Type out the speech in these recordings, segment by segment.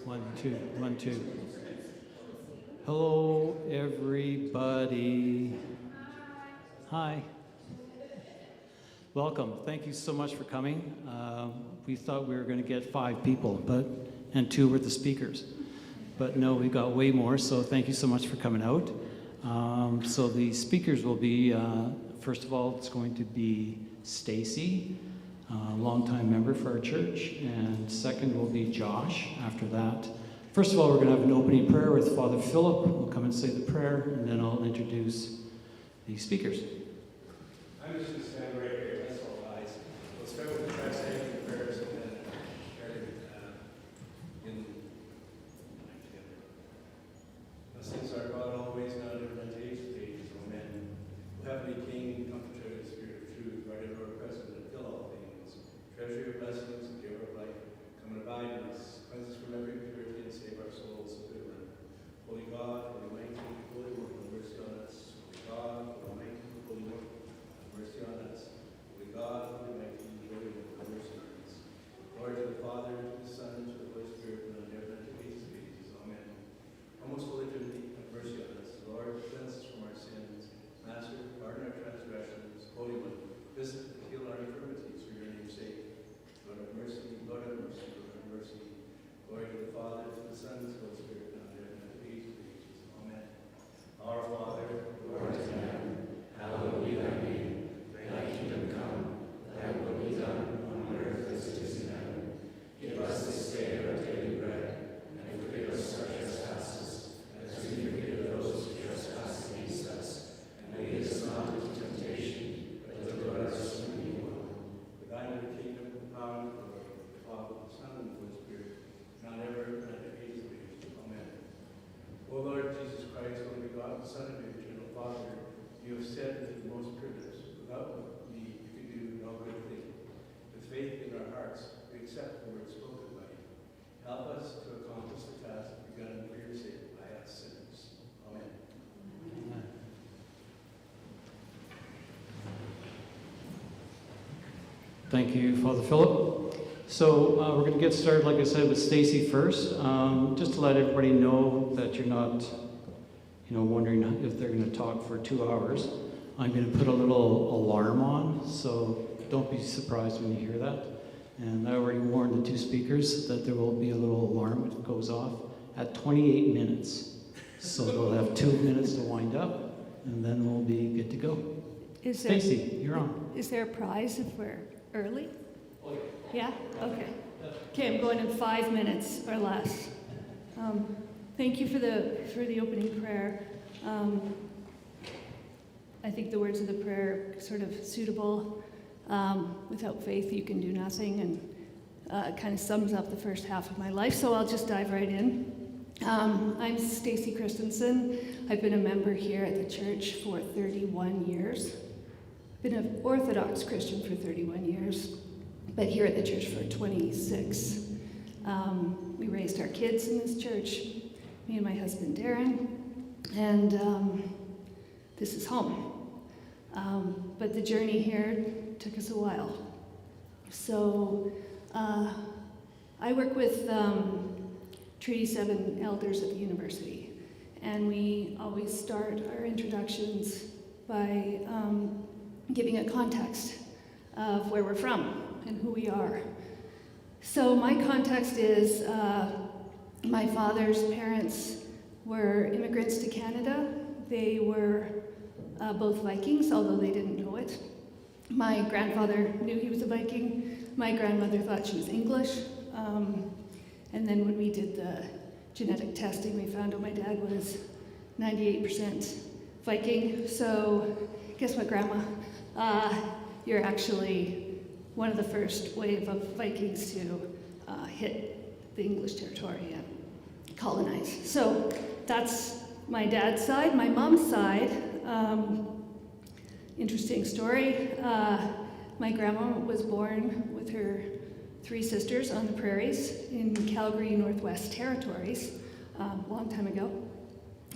1, 2, 1, 2. Hello, everybody. Hi. Welcome. Thank you so much for coming. We thought we were going to get 5 people, and 2 were the speakers. But no, we got way more, so thank you so much for coming out. So the speakers will be, first of all, it's going to be Stacy, a longtime member for our church, and second will be Josh after that. First of all, we're going to have an opening prayer with Father Philip. We'll come and say the prayer, and then I'll introduce the speakers. I'm just going to stand right here. That's all, guys. We'll start with the translation prayers and then share in since our God always now live in age of ages. Amen. O Heavenly King, Comforter, the Spirit of Truth, right ever present and fill all things. Treasure your blessings and giver of life. Come and abide in us. Cleanse us from every impurity and save our souls. Holy God, Holy Mighty, Holy One, have mercy on us. Holy God, Holy Mighty, Holy One, have mercy on us. Holy God, Holy Mighty, Holy One, have mercy on us. Glory to the Father, and to the Son, and to the Holy Spirit, and on earth and to ages of ages. Amen. O most Holy Trinity, have mercy on us. Lord, cleanse us from our sins. Master, pardon our transgressions. Holy One, visit and heal our infirmities for your name's sake. Lord have mercy, Lord have mercy, Lord have mercy. Glory to the Father, to the Son, and to the Holy Spirit, and on earth and to ages of ages. Amen. Our Father, who art in heaven, hallowed be thy name. Thy kingdom come, thy will be done on earth as it is in heaven. Give us this day our daily bread, and forgive us our trespasses, as we forgive those who trespass against us. And lead us not into temptation, but deliver us from evil. For thine is the kingdom, the power, and the glory, the Father, the Son, and the Holy Spirit, now and ever, and at the ages of ages. Amen. O Lord Jesus Christ, only begotten Son of your eternal Father, you have said with the most privilege, without me you can do no good thing. With faith in our hearts, we accept the word spoken by you. Help us to accomplish the task begun for your sake by us sinners. Amen. Amen. Thank you, Father Philip. So we're going to get started, like I said, with Stacy first. Just to let everybody know that you're not, wondering if they're going to talk for 2 hours. I'm going to put a little alarm on, so don't be surprised when you hear that. And I already warned the 2 speakers that there will be a little alarm that goes off at 28 minutes. So they'll have 2 minutes to wind up, and then we'll be good to go. Stacy, you're on. Is there a prize if we're early? Oh, yeah. Yeah? Okay. Okay, I'm going in 5 minutes or less. Thank you for the opening prayer. I think the words of the prayer are sort of suitable. Without faith, you can do nothing, and it kind of sums up the first half of my life, so I'll just dive right in. I'm Stacy Christensen. I've been a member here at the church for 31 years. I've been an Orthodox Christian for 31 years, but here at the church for 26. We raised our kids in this church, me and my husband Darren, and this is home. But the journey here took us a while. So I work with Treaty 7 elders at the university, and we always start our introductions by giving a context of where we're from and who we are. So my context is my father's parents were immigrants to Canada. They were both Vikings, although they didn't know it. My grandfather knew he was a Viking. My grandmother thought she was English. And then when we did the genetic testing, we found out my dad was 98% Viking. So guess what, Grandma? You're actually one of the first wave of Vikings to hit the English territory and colonize. So that's my dad's side. My mom's side, interesting story. My grandma was born with her 3 sisters on the prairies in Calgary, Northwest Territories, a long time ago.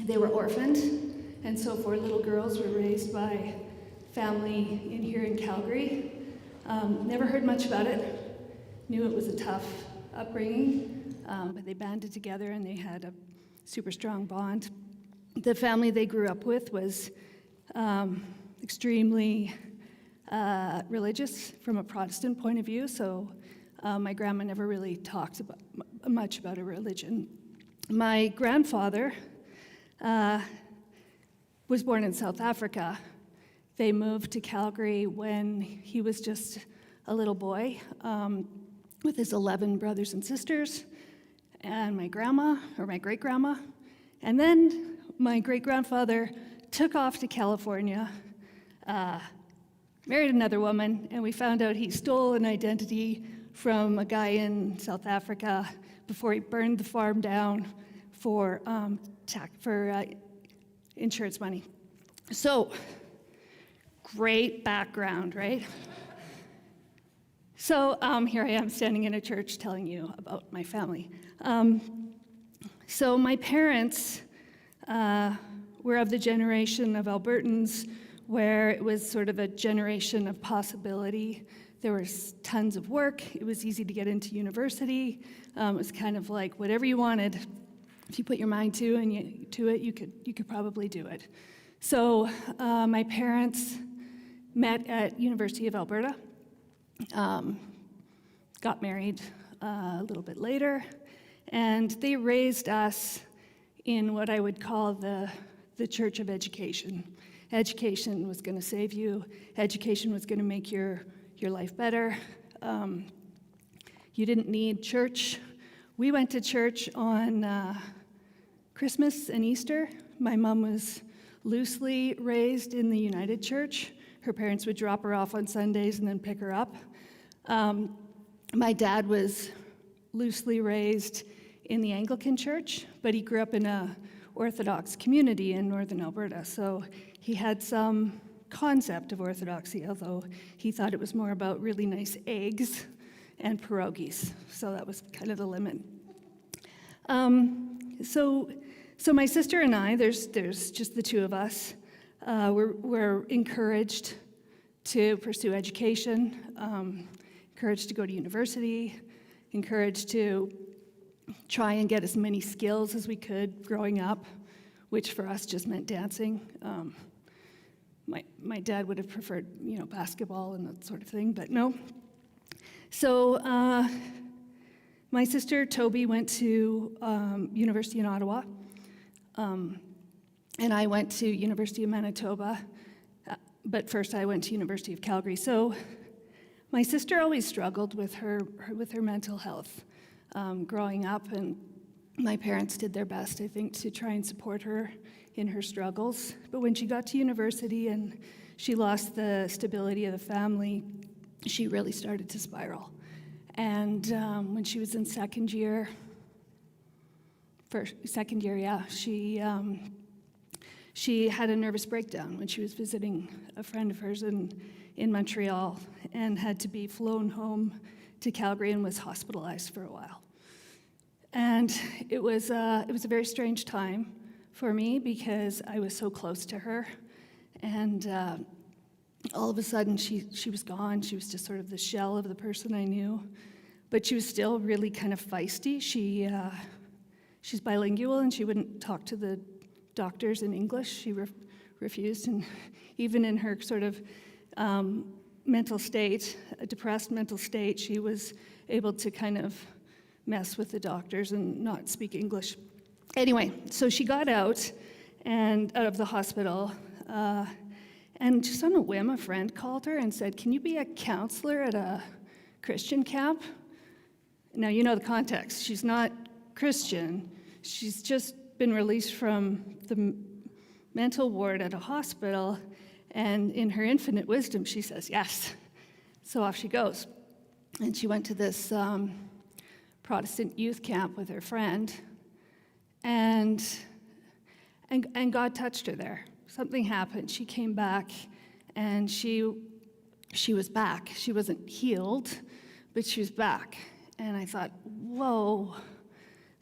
They were orphaned, and so 4 little girls were raised by family in here in Calgary. Never heard much about it. Knew it was a tough upbringing. but they banded together and they had a super strong bond. The family they grew up with was extremely religious from a Protestant point of view, so my grandma never really talked much about a religion. My grandfather was born in South Africa. They moved to Calgary when he was just a little boy with his 11 brothers and sisters and my grandma, or my great-grandma. And then my great-grandfather took off to California, married another woman, and we found out he stole an identity from a guy in South Africa before he burned the farm down for insurance money. So, great background, right? So here I am standing in a church telling you about my family. So my parents were of the generation of Albertans where it was sort of a generation of possibility. There was tons of work. It was easy to get into university. It was kind of like whatever you wanted. If you put your mind to it, you could probably do it. So my parents met at University of Alberta, got married a little bit later, and they raised us in what I would call the Church of Education. Education was going to save you. Education was going to make your life better. You didn't need church. We went to church on Christmas and Easter. My mom was loosely raised in the United Church. Her parents would drop her off on Sundays and then pick her up. My dad was loosely raised in the Anglican Church, but he grew up in a Orthodox community in northern Alberta, so he had some concept of Orthodoxy, although he thought it was more about really nice eggs and pierogies, so that was kind of the limit. So my sister and I, there's just the two of us, we're encouraged to pursue education, encouraged to go to university, encouraged to try and get as many skills as we could growing up, which for us just meant dancing. My dad would have preferred, basketball and that sort of thing, but no. So my sister Toby went to University in Ottawa, and I went to University of Manitoba, but first I went to University of Calgary. So my sister always struggled with her mental health growing up, and my parents did their best, I think, to try and support her in her struggles. But when she got to university and she lost the stability of the family, she really started to spiral. And when she was in second year, she had a nervous breakdown when she was visiting a friend of hers in Montreal and had to be flown home to Calgary and was hospitalized for a while. And it was a very strange time for me because I was so close to her, and all of a sudden she was gone. She was just sort of the shell of the person I knew, but she was still really kind of feisty. She's bilingual, and she wouldn't talk to the doctors in English. She refused, and even in her sort of mental state, a depressed mental state, she was able to kind of mess with the doctors and not speak English. Anyway, so she got out of the hospital, and just on a whim, a friend called her and said, "Can you be a counselor at a Christian camp?" Now, you know the context. She's not Christian. She's just been released from the mental ward at a hospital, and in her infinite wisdom, she says, yes. So off she goes. And she went to this Protestant youth camp with her friend, and God touched her there. Something happened. She came back, and she was back. She wasn't healed, but she was back. And I thought, whoa,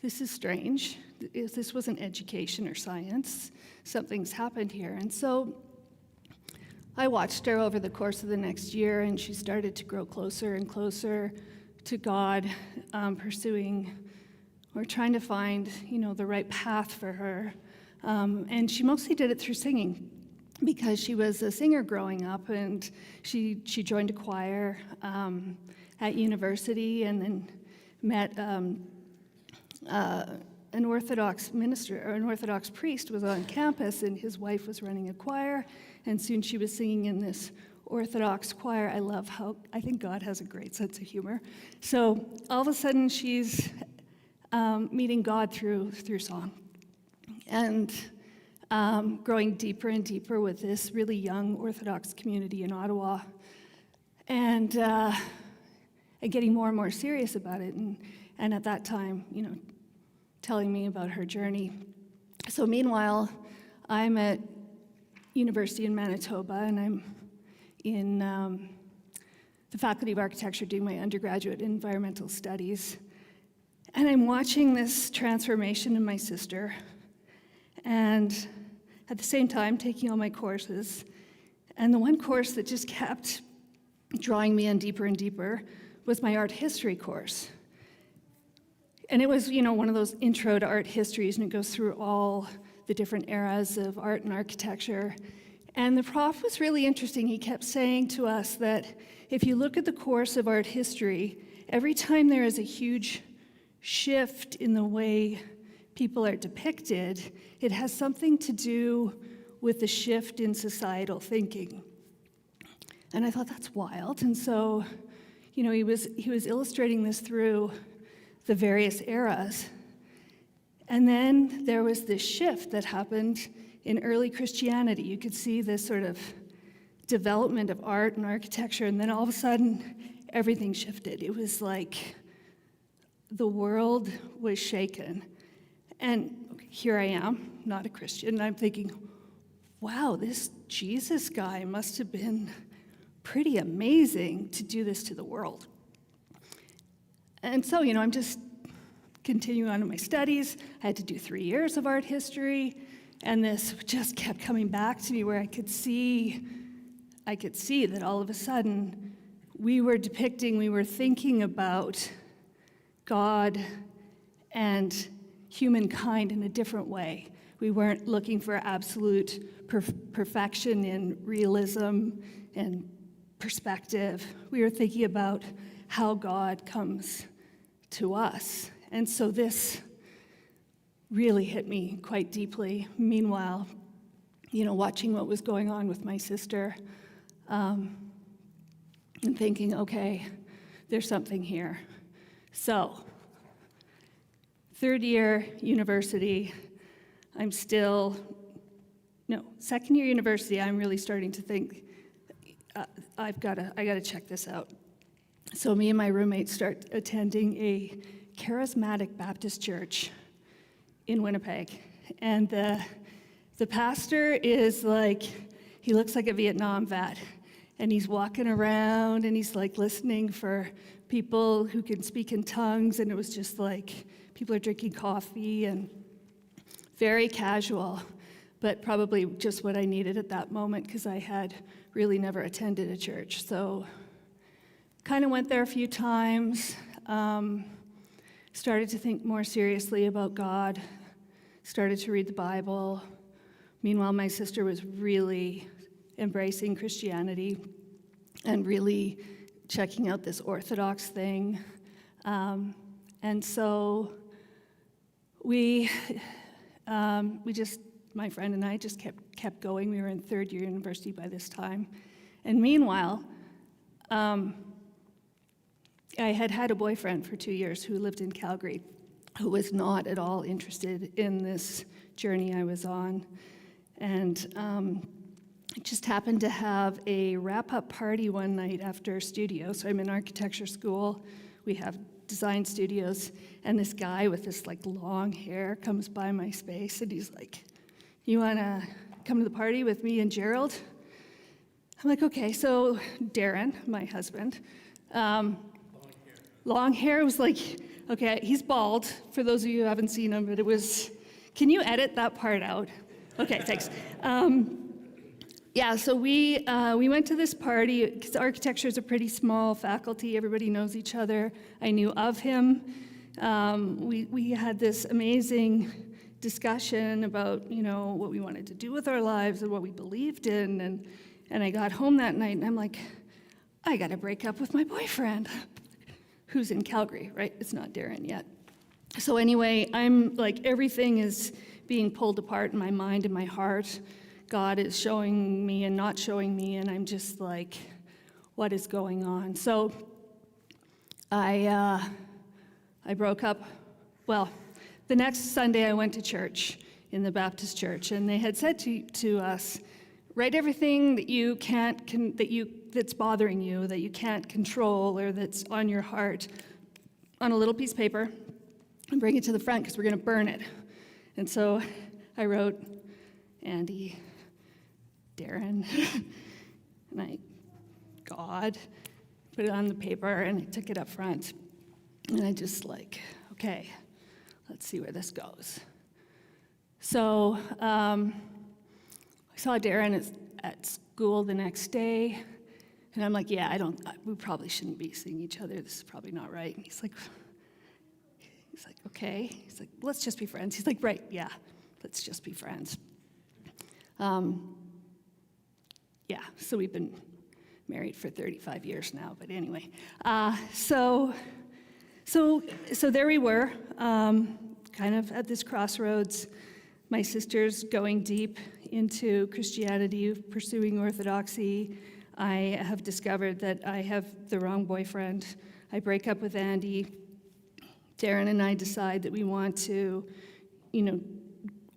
this is strange. This wasn't education or science. Something's happened here. And so I watched her over the course of the next year, and she started to grow closer and closer to God, pursuing or trying to find, the right path for her. And she mostly did it through singing, because she was a singer growing up, and she joined a choir at university, and then met an Orthodox minister, or an Orthodox priest was on campus, and his wife was running a choir, and soon she was singing in this Orthodox choir. I think God has a great sense of humor. So all of a sudden she's meeting God through song, and growing deeper and deeper with this really young Orthodox community in Ottawa, and getting more and more serious about it, and at that time, telling me about her journey. So meanwhile, I'm at university in Manitoba, and I'm in the Faculty of Architecture doing my undergraduate in environmental studies. And I'm watching this transformation in my sister, and at the same time taking all my courses. And the one course that just kept drawing me in deeper and deeper was my art history course. And it was, one of those intro to art histories, and it goes through all the different eras of art and architecture. And the prof was really interesting. He kept saying to us that if you look at the course of art history, every time there is a huge shift in the way people are depicted, it has something to do with the shift in societal thinking. And I thought, that's wild. And so, he was illustrating this through the various eras. And then there was this shift that happened in early Christianity. You could see this sort of development of art and architecture, and then all of a sudden, everything shifted. It was like the world was shaken. And here I am, not a Christian, and I'm thinking, wow, this Jesus guy must have been pretty amazing to do this to the world. And so, I'm just continuing on in my studies. I had to do 3 years of art history, and this just kept coming back to me, where I could see that all of a sudden we were thinking about God and humankind in a different way. We weren't looking for absolute perfection in realism and perspective. We were thinking about how God comes to us. And so this really hit me quite deeply. Meanwhile, watching what was going on with my sister, and thinking, okay, there's something here. So, third year university, second year university, I'm really starting to think, I gotta check this out. So me and my roommate start attending a charismatic Baptist church in Winnipeg. And the pastor is he looks like a Vietnam vet. And he's walking around, and he's listening for people who can speak in tongues. And it was just people are drinking coffee, and very casual, but probably just what I needed at that moment, because I had really never attended a church. So kind of went there a few times, started to think more seriously about God, started to read the Bible. Meanwhile, my sister was really embracing Christianity and really checking out this Orthodox thing. And so my friend and I just kept going. We were in third year university by this time. And meanwhile, I had a boyfriend for 2 years who lived in Calgary, who was not at all interested in this journey I was on. And I just happened to have a wrap-up party one night after studio. So I'm in architecture school. We have design studios. And this guy with this long hair comes by my space, and he's like, "You want to come to the party with me and Gerald?" I'm like, okay. So Darren, my husband, long hair was okay, he's bald, for those of you who haven't seen him, but it was, can you edit that part out? Okay, thanks. So we went to this party, because architecture is a pretty small faculty. Everybody knows each other. I knew of him. we had this amazing discussion about, what we wanted to do with our lives and what we believed in. And I got home that night and I'm like, I got to break up with my boyfriend, who's in Calgary, right? It's not Darren yet. So anyway, I'm like, everything is being pulled apart in my mind and my heart. God is showing me and not showing me, and I'm just like, what is going on? So I broke up. Well, the next Sunday I went to church in the Baptist church, and they had said to us, write everything that you can't, that's bothering you, that you can't control, or that's on your heart, on a little piece of paper, and bring it to the front because we're going to burn it. And so I wrote Andy, Darren, and God, put it on the paper, and I took it up front. And I just like, okay, let's see where this goes. So I saw Darren at school the next day, and I'm like, yeah, we probably shouldn't be seeing each other. This is probably not right. And he's like, okay. He's like, let's just be friends. He's like, right, yeah, let's just be friends. Yeah, so we've been married for 35 years now, but anyway. So there we were, kind of at this crossroads. My sister's going deep into Christianity, pursuing Orthodoxy. I have discovered that I have the wrong boyfriend. I break up with Andy. Darren and I decide that we want to,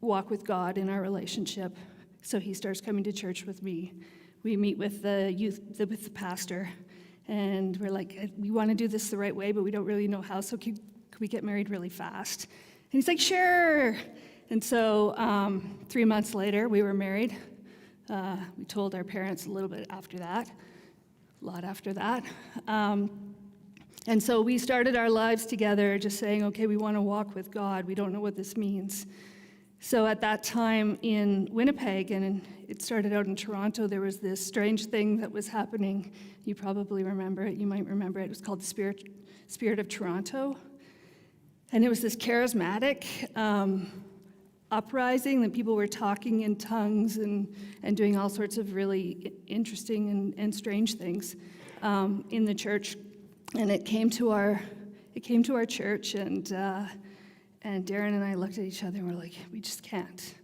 walk with God in our relationship. So he starts coming to church with me. We meet with the youth, with the pastor, and we're like, we want to do this the right way, but we don't really know how, so could we get married really fast? And he's like, sure. And so 3 months later, we were married. We told our parents a little bit after that, a lot after that. And so we started our lives together, just saying, okay, we want to walk with God. We don't know what this means. So at that time in Winnipeg, and it started out in Toronto, there was this strange thing that was happening. You probably remember it. You might remember it. It was called the Spirit of Toronto. And it was this charismatic uprising that people were talking in tongues and doing all sorts of really interesting and strange things in the church. And it came to our church, and Darren and I looked at each other and we're like, we just can't.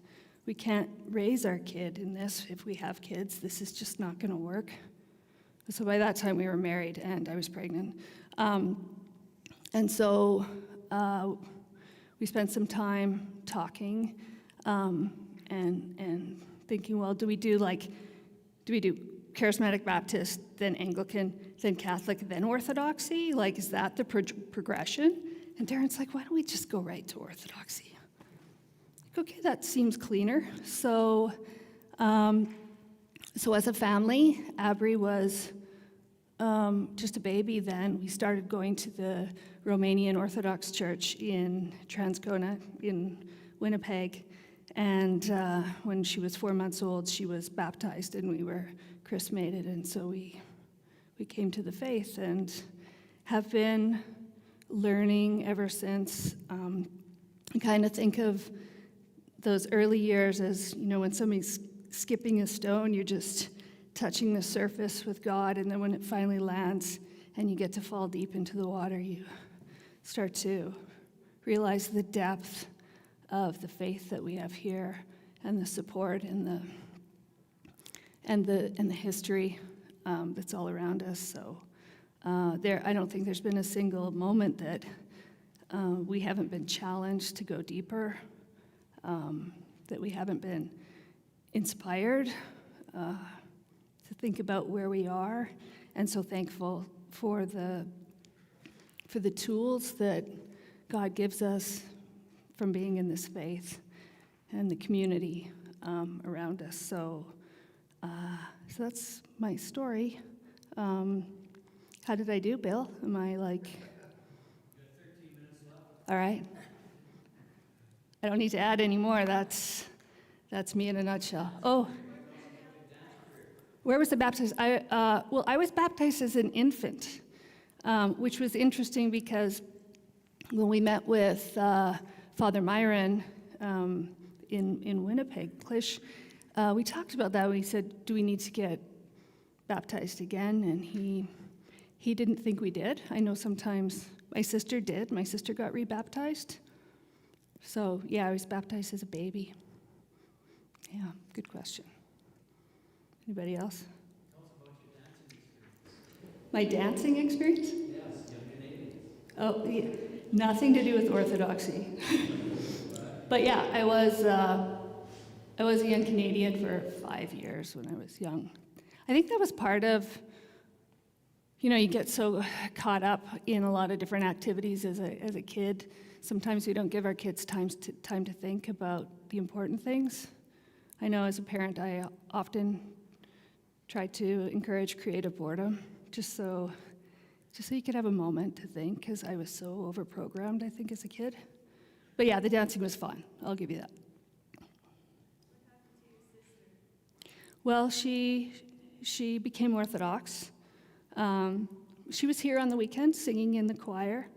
We can't raise our kid in this. If we have kids, this is just not going to work. So by that time we were married and I was pregnant. And so we spent some time talking and thinking, well, do we do Charismatic Baptist, then Anglican, then Catholic, then Orthodoxy? Like, is that the progression? And Darren's like, why don't we just go right to Orthodoxy? Like, okay, that seems cleaner. So as a family, Abri was just a baby then. We started going to the Romanian Orthodox Church in Transcona in Winnipeg. And when she was 4 months old, she was baptized and we were chrismated. And so we came to the faith and have been learning ever since. I kind of think of those early years as, when somebody's skipping a stone, you're just touching the surface with God, and then when it finally lands and you get to fall deep into the water, you start to realize the depth of the faith that we have here, and the support and the history that's all around us. So I don't think there's been a single moment that we haven't been challenged to go deeper, that we haven't been inspired to think about where we are, and so thankful for the tools that God gives us from being in this faith and the community around us. So that's my story. How did I do, Bill? Am I like? You got 13 minutes left. All right. I don't need to add any more. That's me in a nutshell. Oh. Where was the baptism? I was baptized as an infant, which was interesting because when we met with Father Myron in Winnipeg, Klish, we talked about that. We said, do we need to get baptized again? And he didn't think we did. I know sometimes my sister did. My sister got rebaptized. So, yeah, I was baptized as a baby. Yeah, good question. Anybody else? Tell us about your dancing experience. My dancing experience? Yes, young Canadians. Oh, yeah. Nothing to do with Orthodoxy. But yeah, I was a young Canadian for 5 years when I was young. I think that was part of, you get so caught up in a lot of different activities as a kid. Sometimes we don't give our kids time to think about the important things. I know as a parent, I often try to encourage creative boredom, just so you could have a moment to think, because I was so overprogrammed, I think, as a kid. But yeah, the dancing was fun. I'll give you that. What happened to your sister? Well, she became Orthodox. She was here on the weekends singing in the choir.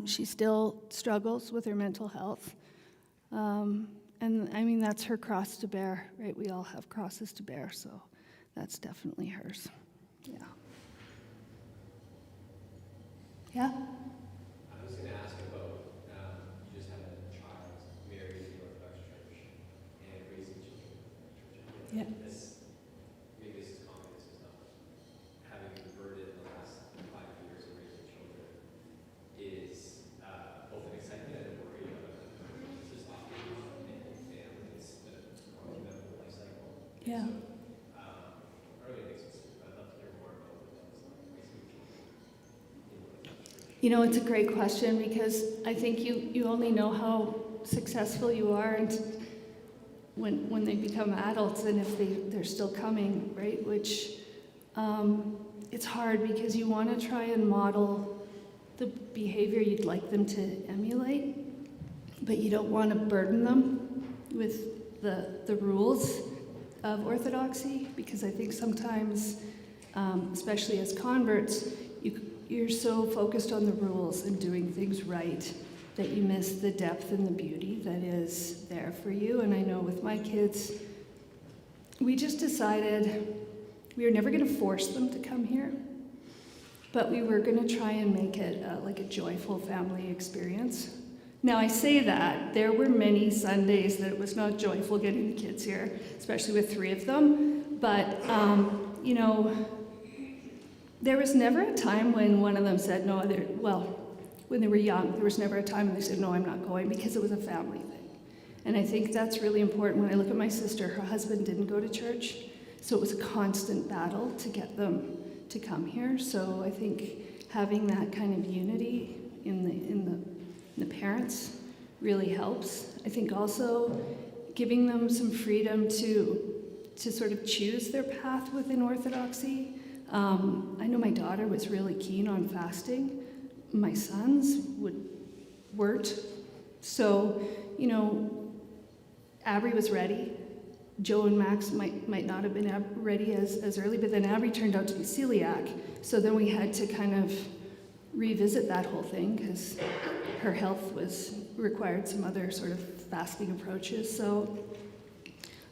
She still struggles with her mental health. And I mean, that's her cross to bear, right? We all have crosses to bear, so that's definitely hers. Yeah. Yeah? I was going to ask about, you just had a child married in the Orthodox Church and raising children in the Orthodox Church. Yeah. Maybe this is common, this is not. Having converted the last 5 years of raising children is both an excitement and a worry about just often families that are going through the life cycle. Yeah. Early makes me sick, but I'd love to hear more about what that's like, raising children in the Orthodox Church. It's a great question, because I think you only know how successful you are and when they become adults, and if they're still coming, right? Which it's hard, because you want to try and model the behavior you'd like them to emulate, but you don't want to burden them with the rules of Orthodoxy, because I think sometimes, especially as converts, you're so focused on the rules and doing things right that you miss the depth and the beauty that is there for you. And I know with my kids, we just decided we were never going to force them to come here, but we were going to try and make it like a joyful family experience. Now, I say that there were many Sundays that it was not joyful getting the kids here, especially with 3 of them, but there was never a time when one of them said no. When they were young, there was never a time when they said, no, I'm not going, because it was a family thing. And I think that's really important. When I look at my sister, her husband didn't go to church, so it was a constant battle to get them to come here. So I think having that kind of unity in the parents really helps. I think also giving them some freedom to sort of choose their path within Orthodoxy. I know my daughter was really keen on fasting. My sons weren't. So, Abby was ready. Joe and Max might not have been ready as early, but then Abby turned out to be celiac. So then we had to kind of revisit that whole thing, because her health required some other sort of fasting approaches. So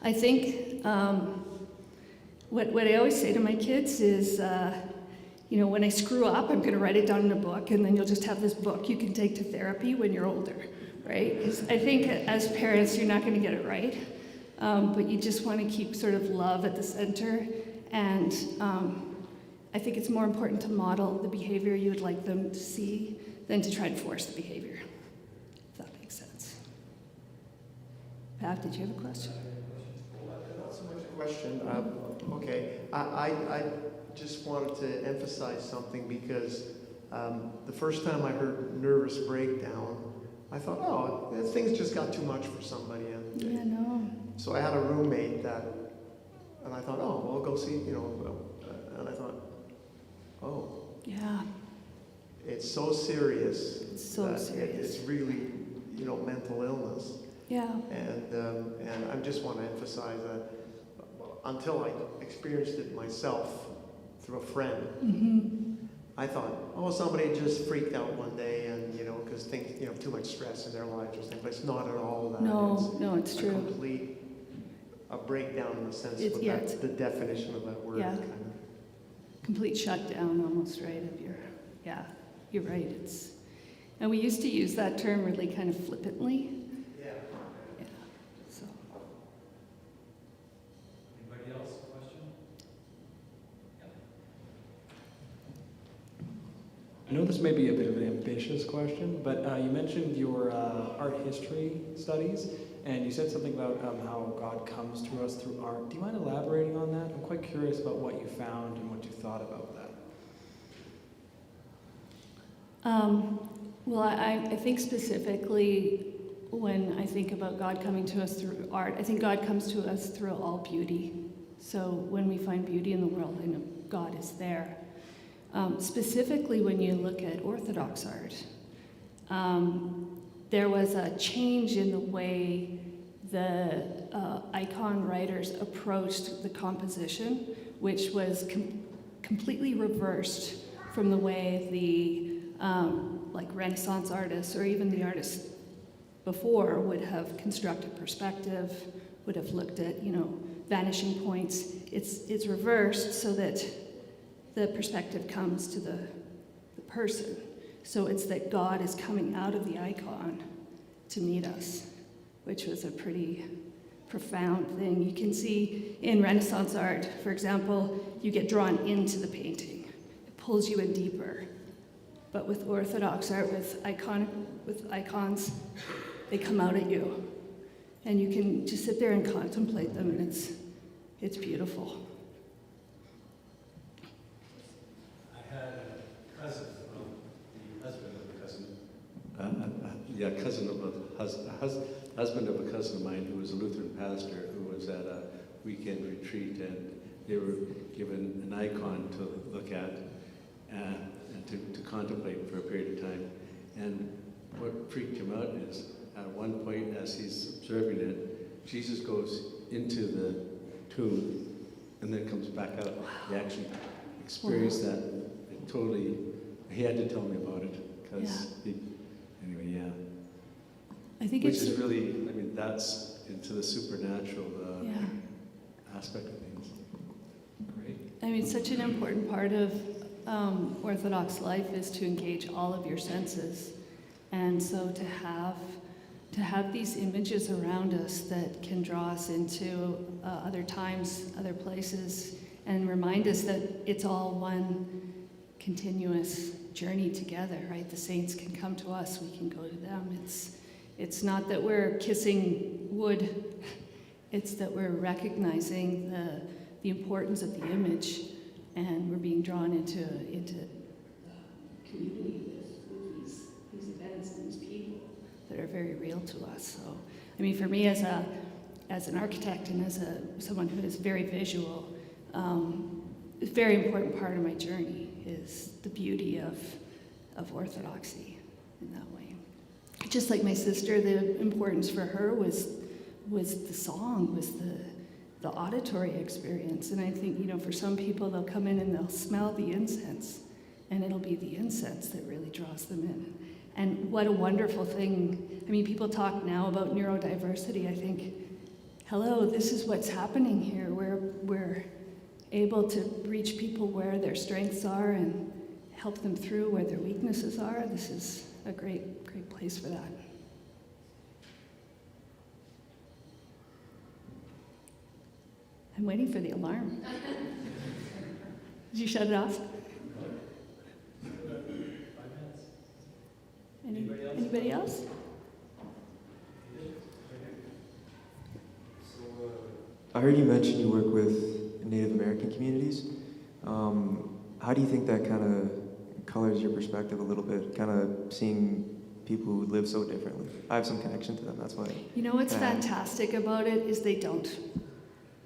I think what I always say to my kids is, when I screw up, I'm going to write it down in a book, and then you'll just have this book you can take to therapy when you're older, right? Because I think as parents, you're not going to get it right, but you just want to keep sort of love at the center, and I think it's more important to model the behavior you would like them to see than to try to force the behavior, if that makes sense. Pat, did you have a question? Not so much a question. Okay, I just wanted to emphasize something, because the first time I heard nervous breakdown, I thought, oh, things just got too much for somebody. Yeah, no. So I had a roommate and I thought, oh, well, go see, and I thought, oh. Yeah. It's so serious. It's so serious. It's really, mental illness. Yeah. And I just want to emphasize that until I experienced it myself through a friend, Mm-hmm. I thought, oh, somebody just freaked out one day and, because things, too much stress in their lives or something, but it's not at all that. No, it's a true. complete, a breakdown in the sense of Yeah, the definition of that word. Yeah. Kind of. Complete shutdown almost, right, of yeah, you're right, and we used to use that term really kind of flippantly. Yeah. Yeah, so. Anybody else? Question? I know this may be a bit of an ambitious question, but you mentioned your art history studies, and you said something about how God comes to us through art. Do you mind elaborating on that? I'm quite curious about what you found and what you thought about that. Well, I think specifically when I think about God coming to us through art, I think God comes to us through all beauty. So when we find beauty in the world, I know God is there. Specifically when you look at Orthodox art, there was a change in the way the icon writers approached the composition, which was completely reversed from the way the like Renaissance artists or even the artists before would have constructed perspective, would have looked at, vanishing points. It's reversed so that the perspective comes to the person. So it's that God is coming out of the icon to meet us, which was a pretty profound thing. You can see in Renaissance art, for example, you get drawn into the painting. It pulls you in deeper. But with Orthodox art, with icons, they come out at you. And you can just sit there and contemplate them, and it's beautiful. I had a cousin, the husband of a cousin, husband of a cousin of mine who was a Lutheran pastor who was at a weekend retreat, and they were given an icon to look at and to contemplate for a period of time. And what freaked him out is at one point as he's observing it, Jesus goes into the tomb and then comes back out. He actually experienced that. It totally, he had to tell me about it because anyway, yeah. I think Which is really, that's into the supernatural aspect of things. Great. It's such an important part of Orthodox life is to engage all of your senses. And so to have these images around us that can draw us into other times, other places, and remind us that it's all one continuous journey together, right? The saints can come to us, we can go to them. It's not that we're kissing wood, it's that we're recognizing the importance of the image, and we're being drawn into community with these events and these people that are very real to us. So, for me as an architect and as someone who is very visual, a very important part of my journey is the beauty of Orthodoxy in that way. Just like my sister, the importance for her was the song, was the auditory experience. And I think, for some people, they'll come in and they'll smell the incense, and it'll be the incense that really draws them in. And what a wonderful thing. People talk now about neurodiversity. I think, hello, this is what's happening here. We're able to reach people where their strengths are and help them through where their weaknesses are. This is a great, great place for that. I'm waiting for the alarm. Did you shut it off? 5 minutes. Anybody else? I heard you mention you work with Native American communities. How do you think that kind of colors your perspective a little bit, kind of seeing people who live so differently? I have some connection to them, that's why. You know what's fantastic about it is they don't.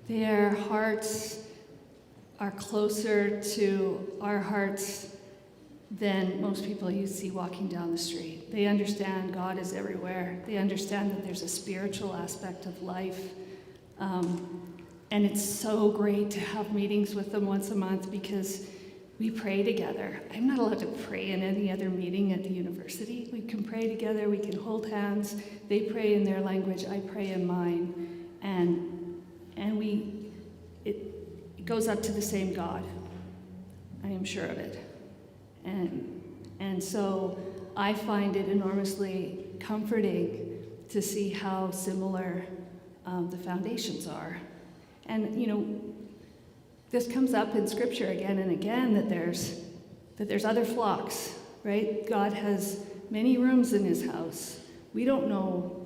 Their hearts are closer to our hearts than most people you see walking down the street. They understand God is everywhere. They understand that there's a spiritual aspect of life. And it's so great to have meetings with them once a month because We pray together. I'm not allowed to pray in any other meeting at the university. We can pray together, we can hold hands. They pray in their language, I pray in mine. And it goes up to the same God. I am sure of it. And so I find it enormously comforting to see how similar the foundations are. And this comes up in Scripture again and again, that there's other flocks, right? God has many rooms in his house. We don't know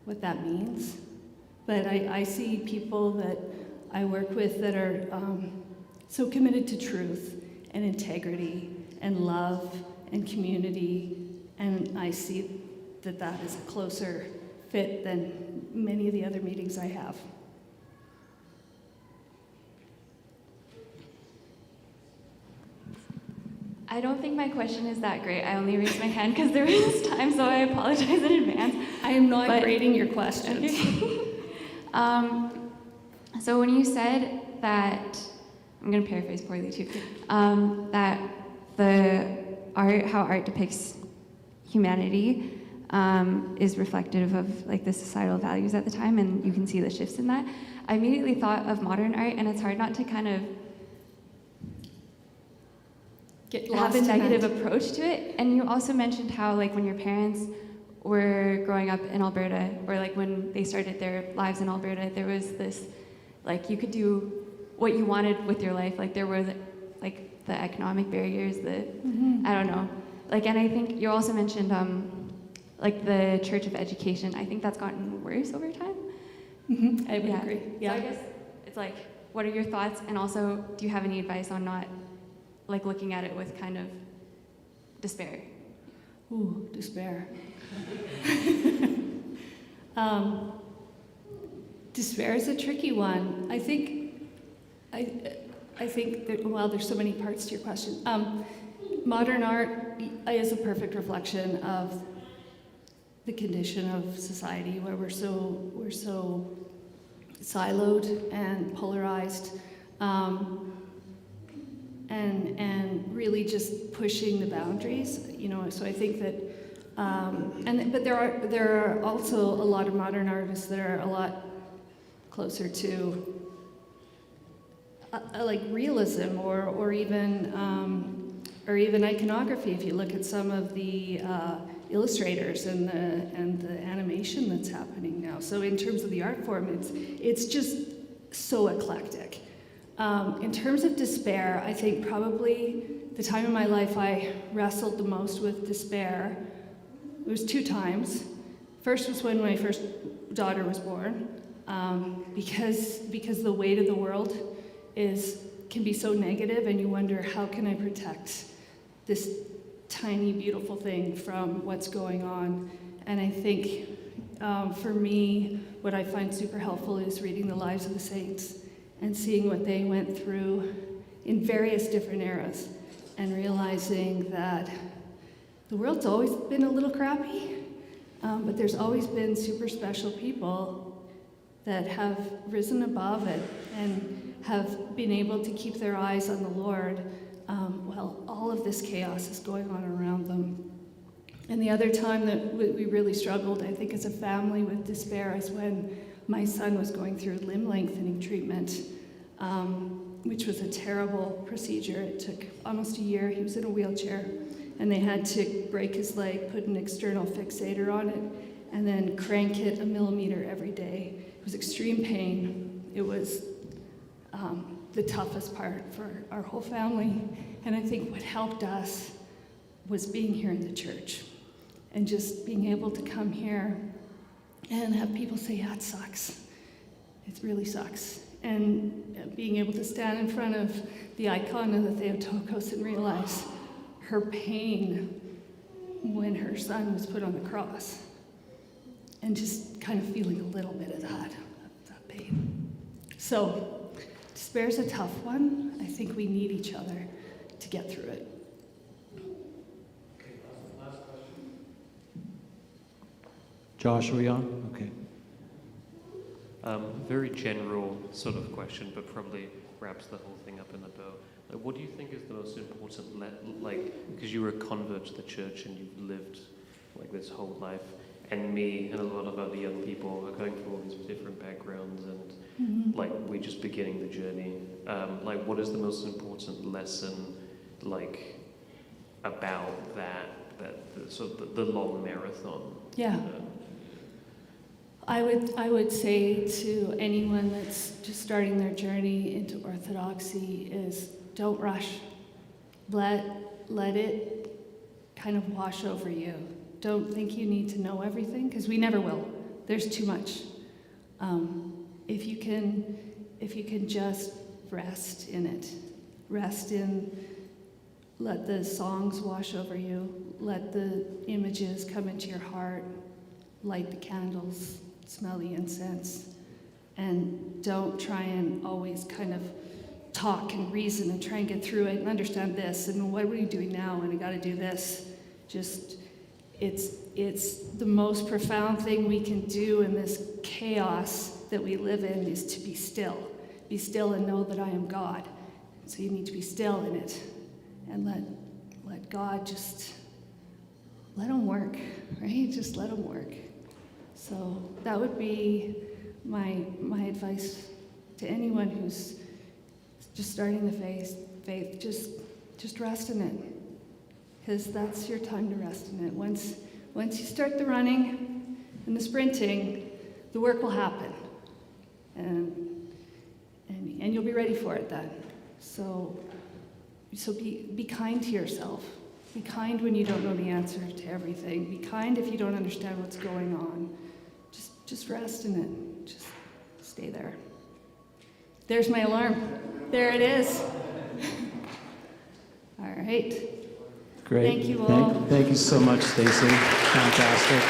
what that means, but I see people that I work with that are so committed to truth and integrity and love and community, and I see that is a closer fit than many of the other meetings I have. I don't think my question is that great. I only raised my hand because there was time, so I apologize in advance. I am not grading your questions. So when you said that, I'm going to paraphrase poorly too, that how art depicts humanity is reflective of like the societal values at the time, and you can see the shifts in that. I immediately thought of modern art, and it's hard not to kind of have a negative approach to it. And you also mentioned how like when your parents were growing up in Alberta, or like when they started their lives in Alberta, there was this, like you could do what you wanted with your life. Like there were like the economic barriers, I don't know. Like, and I think you also mentioned like the Church of Education. I think that's gotten worse over time. I would agree. Yeah. So I guess it's like, what are your thoughts? And also, do you have any advice on not like looking at it with kind of despair? Ooh, despair. Despair is a tricky one. I think that, well, there's so many parts to your question. Modern art is a perfect reflection of the condition of society, where we're so siloed and polarized, and really just pushing the boundaries. So I think that, but there are also a lot of modern artists that are a lot closer to like realism or even iconography. If you look at some of the illustrators and the animation that's happening now. So in terms of the art form, it's just so eclectic. In terms of despair, I think probably the time in my life I wrestled the most with despair, it was 2 times. First was when my first daughter was born, because the weight of the world can be so negative, and you wonder, how can I protect this tiny, beautiful thing from what's going on? And I think for me, what I find super helpful is reading the lives of the saints and seeing what they went through in various different eras, and realizing that the world's always been a little crappy, but there's always been super special people that have risen above it and have been able to keep their eyes on the Lord while all of this chaos is going on around them. And the other time that we really struggled, I think, as a family with despair, is when my son was going through limb lengthening treatment, which was a terrible procedure. It took almost a year. He was in a wheelchair, and they had to break his leg, put an external fixator on it, and then crank it 1 millimeter every day. It was extreme pain. It was the toughest part for our whole family. And I think what helped us was being here in the church, and just being able to come here and have people say, yeah, it sucks. It really sucks. And being able to stand in front of the icon of the Theotokos and realize her pain when her son was put on the cross, and just kind of feeling a little bit of that pain. So despair's a tough one. I think we need each other to get through it. Okay, last question. Josh, are we on? Okay. Very general sort of question, but probably wraps the whole thing up in a bow. Like, what do you think is the most important, because you were a convert to the church and you've lived like this whole life, and me and a lot of other young people are going through all these different backgrounds, and like we're just beginning the journey. Like, what is the most important lesson, like, about that sort of the long marathon? Yeah. I would say to anyone that's just starting their journey into Orthodoxy is don't rush. Let it kind of wash over you. Don't think you need to know everything, because we never will. There's too much. If you can just rest in it, let the songs wash over you, let the images come into your heart, light the candles, smell the incense, and don't try and always kind of talk and reason and try and get through it and understand this, and what are we doing now, and I gotta do this. Just, it's the most profound thing we can do in this chaos that we live in is to be still. Be still and know that I am God. So you need to be still in it and let God just, let him work, right? Just let him work. So that would be my advice to anyone who's just starting the faith. Just rest in it, because that's your time to rest in it. Once you start the running and the sprinting, the work will happen, and you'll be ready for it then. So be kind to yourself. Be kind when you don't know the answer to everything. Be kind if you don't understand what's going on. Just rest in it. Just stay there. There's my alarm. There it is. All right. Great. Thank you all. Thank you so much, Stacy. Fantastic.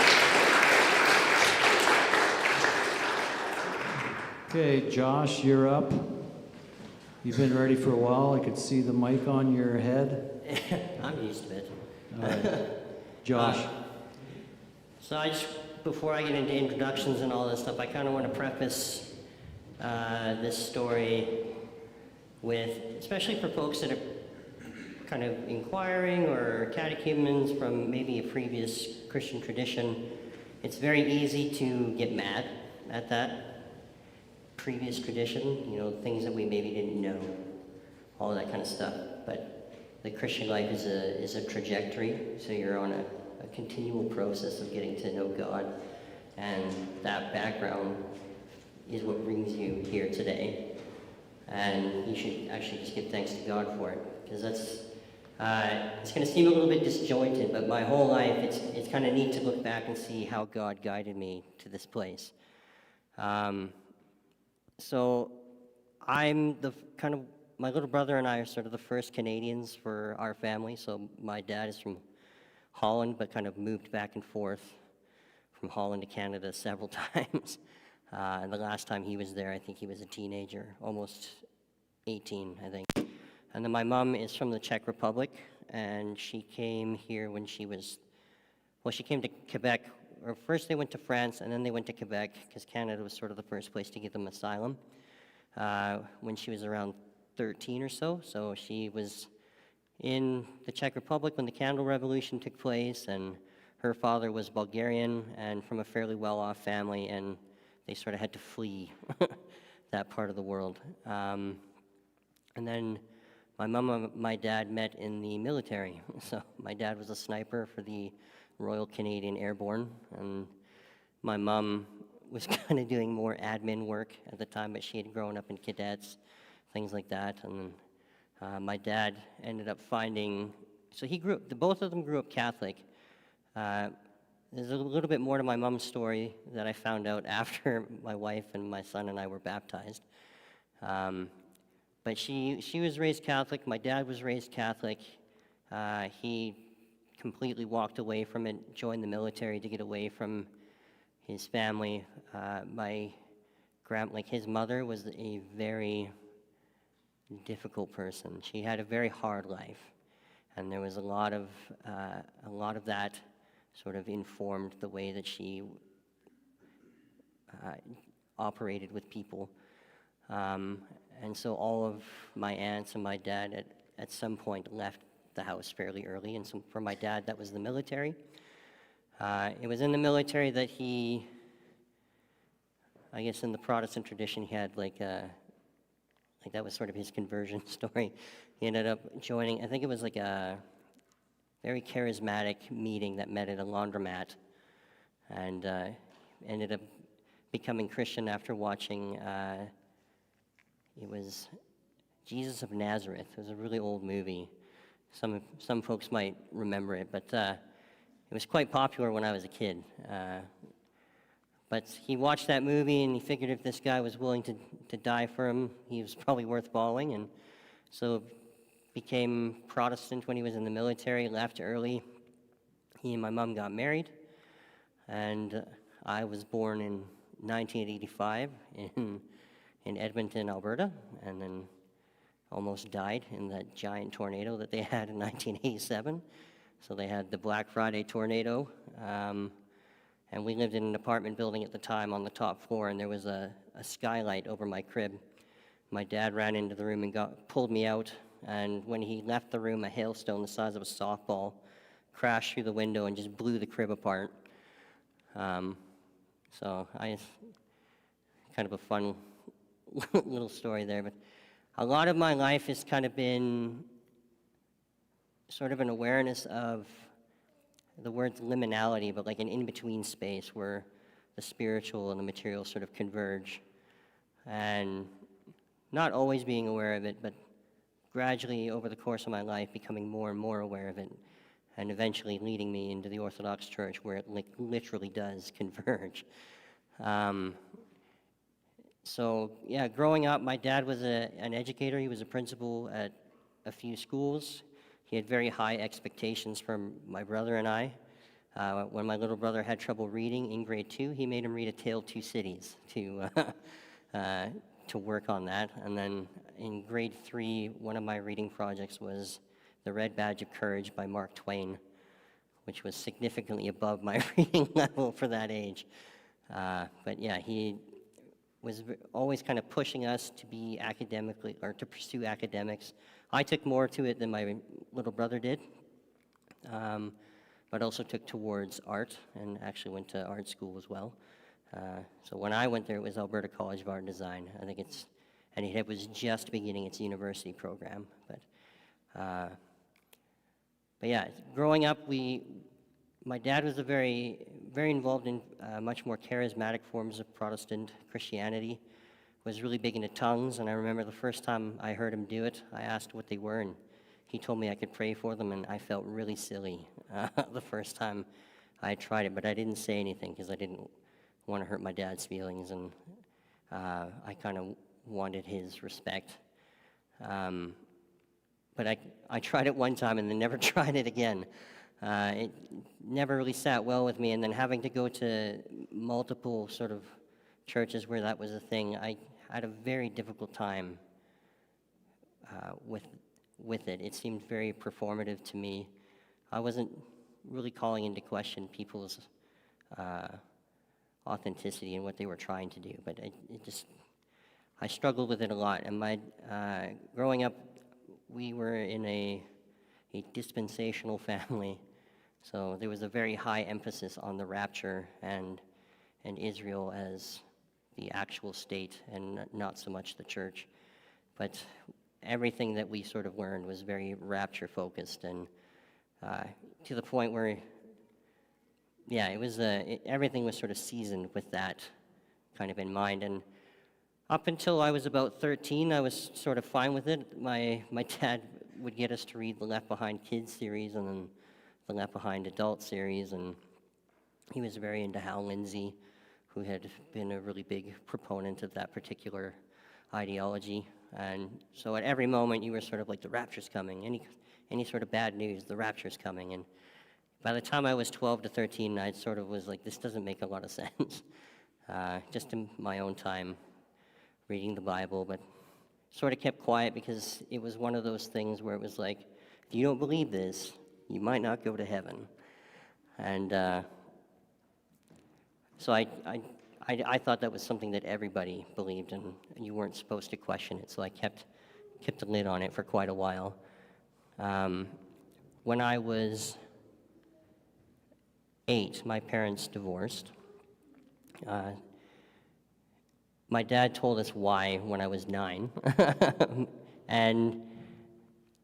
Okay, Josh, you're up. You've been ready for a while. I could see the mic on your head. I'm used to it. All right. Josh. So before I get into introductions and all this stuff, I kind of want to preface this story with, especially for folks that are kind of inquiring or catechumens from maybe a previous Christian tradition, it's very easy to get mad at that previous tradition, things that we maybe didn't know, all that kind of stuff. But the Christian life is a trajectory, so you're on a continual process of getting to know God, and that background is what brings you here today. And you should actually just give thanks to God for it, because that's it's going to seem a little bit disjointed, but my whole life it's kind of neat to look back and see how God guided me to this place. So I'm my little brother and I are sort of the first Canadians for our family. So my dad is from Holland, but kind of moved back and forth from Holland to Canada several times. And the last time he was there, I think he was a teenager, almost 18, I think. And then my mom is from the Czech Republic, and she came here when she came to Quebec, or first they went to France, and then they went to Quebec, because Canada was sort of the first place to give them asylum, when she was around 13 or so. So she was in the Czech Republic when the Candle Revolution took place, and her father was Bulgarian and from a fairly well-off family, and they sort of had to flee that part of the world. And then my mom and my dad met in the military. So my dad was a sniper for the Royal Canadian Airborne, and my mom was kind of doing more admin work at the time, but she had grown up in cadets, things like that. And my dad ended up both of them grew up Catholic. There's a little bit more to my mom's story that I found out after my wife and my son and I were baptized. But she was raised Catholic. My dad was raised Catholic. He completely walked away from it, joined the military to get away from his family. His mother was a very difficult person. She had a very hard life, and there was a lot of that sort of informed the way that she operated with people. And so all of my aunts and my dad at some point left the house fairly early. And so for my dad, that was the military. It was in the military that he, I guess in the Protestant tradition, he had like that was sort of his conversion story. He ended up joining, I think it was like a very charismatic meeting that met at a laundromat, and ended up becoming Christian after watching, it was Jesus of Nazareth. It was a really old movie. Some folks might remember it, but it was quite popular when I was a kid. But he watched that movie and he figured if this guy was willing to die for him, he was probably worth following, and so became Protestant when he was in the military, left early. He and my mom got married, and I was born in 1985 in Edmonton, Alberta, and then almost died in that giant tornado that they had in 1987. So they had the Black Friday tornado, and we lived in an apartment building at the time on the top floor, and there was a skylight over my crib. My dad ran into the room and pulled me out, and when he left the room, a hailstone the size of a softball crashed through the window and just blew the crib apart. So kind of a fun little story there, but a lot of my life has kind of been sort of an awareness of the word's liminality, but like an in-between space where the spiritual and the material sort of converge. And not always being aware of it, but gradually over the course of my life becoming more and more aware of it, and eventually leading me into the Orthodox Church where it literally does converge. So yeah, growing up, my dad was an educator. He was a principal at a few schools. He had very high expectations from my brother and I. When my little brother had trouble reading in grade 2, he made him read A Tale of Two Cities to work on that. And then in grade 3, one of my reading projects was The Red Badge of Courage by Mark Twain, which was significantly above my reading level for that age. But yeah, he was always kind of pushing us to be academically, or to pursue academics. I took more to it than my little brother did, but also took towards art and actually went to art school as well. So when I went there, it was Alberta College of Art and Design. I think it was just beginning its university program. But yeah, growing up, my dad was very involved in much more charismatic forms of Protestant Christianity, was really big into tongues, and I remember the first time I heard him do it, I asked what they were, and he told me I could pray for them, and I felt really silly the first time I tried it, but I didn't say anything because I didn't want to hurt my dad's feelings, and I kind of wanted his respect. But I tried it one time and then never tried it again. It never really sat well with me, and then having to go to multiple sort of churches where that was a thing, I had a very difficult time with it. It seemed very performative to me. I wasn't really calling into question people's authenticity and what they were trying to do, but I struggled with it a lot. And growing up, we were in a dispensational family, so there was a very high emphasis on the rapture and Israel as the actual state and not so much the church. But everything that we sort of learned was very rapture focused, and to the point where, yeah, it was everything was sort of seasoned with that kind of in mind. And up until I was about 13, I was sort of fine with it. My dad would get us to read the Left Behind Kids series and then the Left Behind Adult series, and he was very into Hal Lindsey, who had been a really big proponent of that particular ideology. And so at every moment you were sort of like, the rapture's coming. Any sort of bad news, the rapture's coming. And by the time I was 12 to 13, I sort of was like, this doesn't make a lot of sense. Just in my own time reading the Bible, but sort of kept quiet because it was one of those things where it was like, if you don't believe this, you might not go to heaven. And so I I thought that was something that everybody believed, and you weren't supposed to question it, so I kept the lid on it for quite a while. When I was 8, my parents divorced. My dad told us why when I was 9, and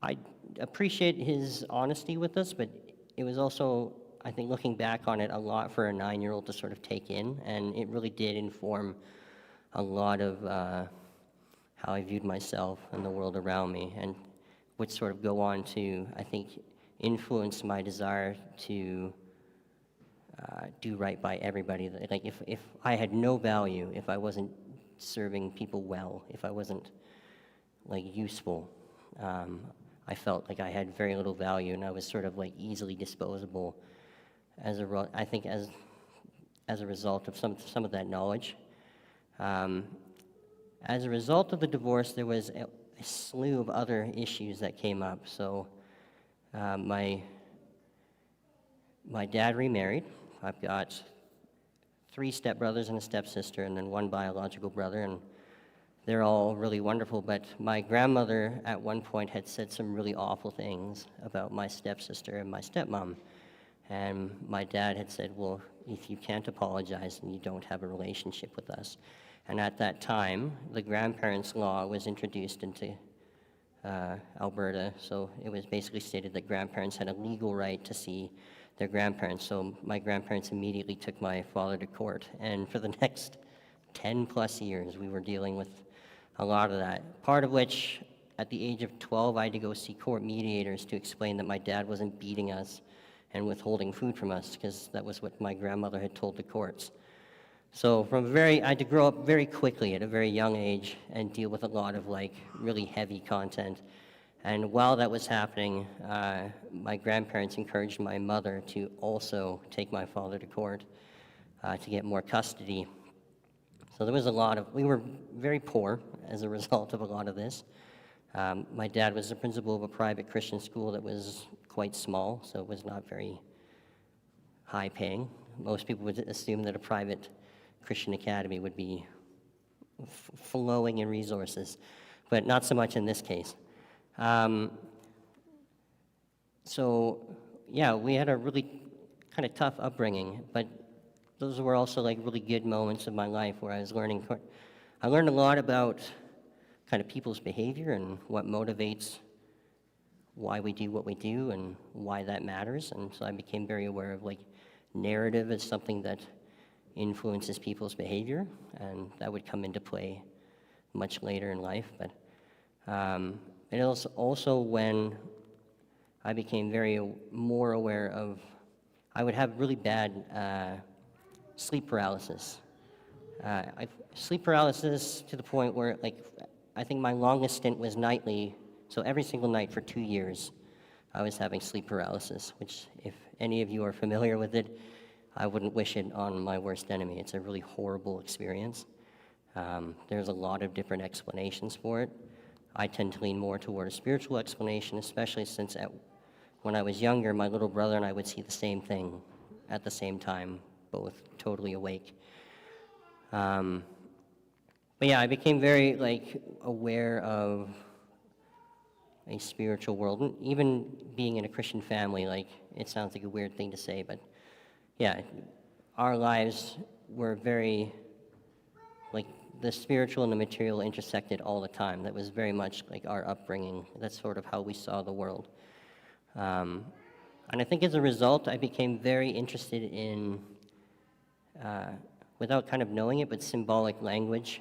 I appreciate his honesty with us, but it was also, I think, looking back on it, a lot for a 9-year-old to sort of take in, and it really did inform a lot of how I viewed myself and the world around me, and would sort of go on to, I think, influence my desire to do right by everybody. Like if I had no value, if I wasn't serving people well, if I wasn't like useful, I felt like I had very little value, and I was sort of like easily disposable. I think as a result of some of that knowledge. As a result of the divorce, there was a slew of other issues that came up. So my dad remarried. I've got 3 stepbrothers and a stepsister, and then 1 biological brother, and they're all really wonderful. But my grandmother at one point had said some really awful things about my stepsister and my stepmom. And my dad had said, well, if you can't apologize, then you don't have a relationship with us. And at that time, the grandparents' law was introduced into Alberta. So it was basically stated that grandparents had a legal right to see their grandparents. So my grandparents immediately took my father to court. And for the next 10 plus years, we were dealing with a lot of that. Part of which, at the age of 12, I had to go see court mediators to explain that my dad wasn't beating us and withholding food from us, because that was what my grandmother had told the courts. So I had to grow up very quickly at a very young age and deal with a lot of like really heavy content. And while that was happening, my grandparents encouraged my mother to also take my father to court to get more custody. So there was we were very poor as a result of a lot of this. My dad was the principal of a private Christian school that was quite small, so it was not very high paying. Most people would assume that a private Christian academy would be flowing in resources, but not so much in this case. So yeah, we had a really kind of tough upbringing, but those were also like really good moments of my life where I learned a lot about kind of people's behavior and what motivates why we do what we do and why that matters. And so I became very aware of like narrative as something that influences people's behavior, and that would come into play much later in life. But it was also when I became more aware of, I would have really bad sleep paralysis. Sleep paralysis to the point where, like, I think my longest stint was nightly, so every single night for 2 years, I was having sleep paralysis, which, if any of you are familiar with it, I wouldn't wish it on my worst enemy. It's a really horrible experience. There's a lot of different explanations for it. I tend to lean more toward a spiritual explanation, especially since when I was younger, my little brother and I would see the same thing at the same time, both totally awake. But yeah, I became very aware of a spiritual world, and even being in a Christian family. It sounds like a weird thing to say, but yeah, our lives were very, the spiritual and the material intersected all the time. That was very much like our upbringing. That's sort of how we saw the world. And I think as a result, I became very interested in, without kind of knowing it, but symbolic language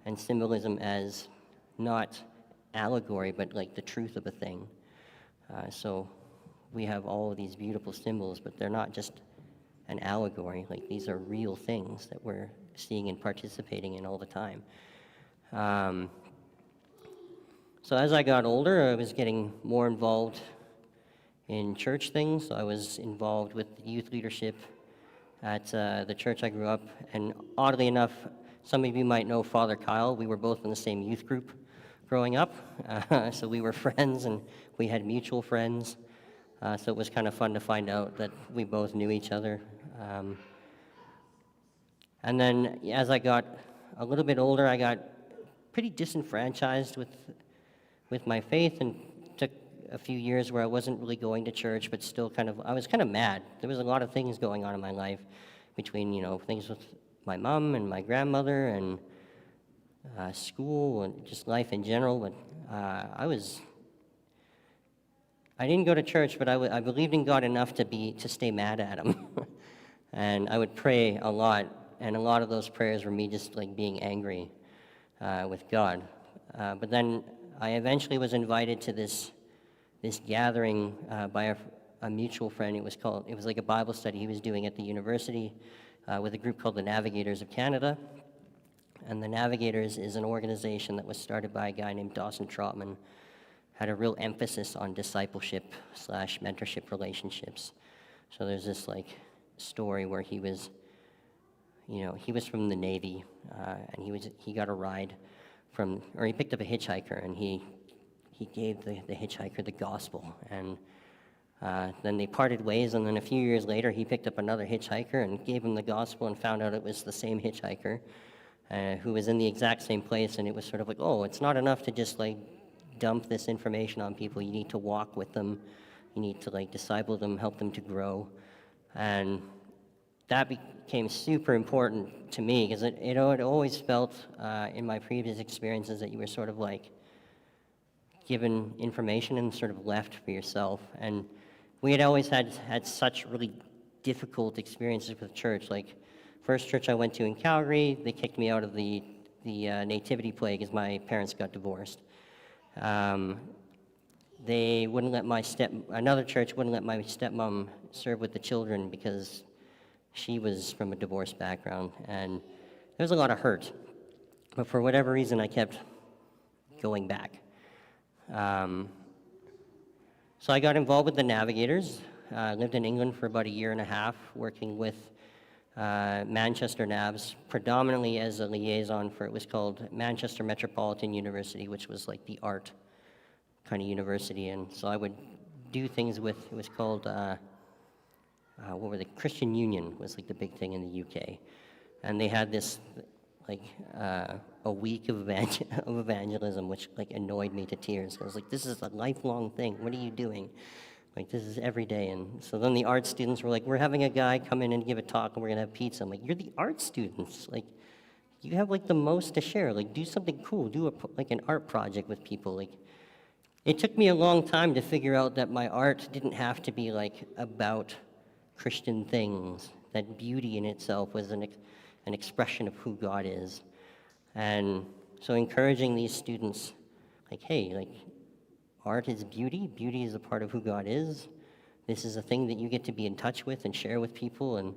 and symbolism as not allegory, but like the truth of a thing. So we have all of these beautiful symbols, but they're not just an allegory. These are real things that we're seeing and participating in all the time. So as I got older, I was getting more involved in church things. So I was involved with youth leadership at the church I grew up. And oddly enough, some of you might know Father Kyle. We were both in the same youth group growing up. So we were friends, and we had mutual friends. So it was kind of fun to find out that we both knew each other. And then as I got a little bit older, I got pretty disenfranchised with my faith, and took a few years where I wasn't really going to church, but still I was kind of mad. There was a lot of things going on in my life between, things with my mom and my grandmother and school and just life in general. But I didn't go to church, but I believed in God enough to stay mad at him. And I would pray a lot, and a lot of those prayers were me just like being angry with God. But then I eventually was invited to this gathering by a mutual friend. It was like a Bible study he was doing at the university with a group called the Navigators of Canada. And the Navigators is an organization that was started by a guy named Dawson Trotman, had a real emphasis on discipleship / mentorship relationships. So there's this like story where he was from the Navy, and he got a ride he picked up a hitchhiker, and he gave the hitchhiker the gospel, and then they parted ways, and then a few years later he picked up another hitchhiker and gave him the gospel, and found out it was the same hitchhiker who was in the exact same place. And it was sort of like, oh, it's not enough to just like dump this information on people. You need to walk with them. You need to like disciple them, help them to grow. And that became super important to me, because it always felt in my previous experiences that you were sort of like given information and sort of left for yourself. And we had always had such really difficult experiences with church. Like, first church I went to in Calgary, they kicked me out of the nativity play because my parents got divorced. They wouldn't let another church wouldn't let my stepmom serve with the children because she was from a divorced background, and there was a lot of hurt. But for whatever reason, I kept going back. So I got involved with the Navigators. I lived in England for about a year and a half, working with Manchester Navs, predominantly as a liaison for, it was called Manchester Metropolitan University, which was like the art kind of university. And so I would do things with, it was called, Christian Union was like the big thing in the UK. And they had this like a week of evangelism, which like annoyed me to tears. I was like, this is a lifelong thing. What are you doing? Like, this is every day. And so then the art students were like, we're having a guy come in and give a talk, and we're going to have pizza. I'm like, you're the art students. Like, you have, like, the most to share. Like, do something cool. Do, an art project with people. Like, it took me a long time to figure out that my art didn't have to be, like, about Christian things, that beauty in itself was an expression of who God is. And so encouraging these students, like, hey, like, art is beauty. Beauty is a part of who God is. This is a thing that you get to be in touch with and share with people. And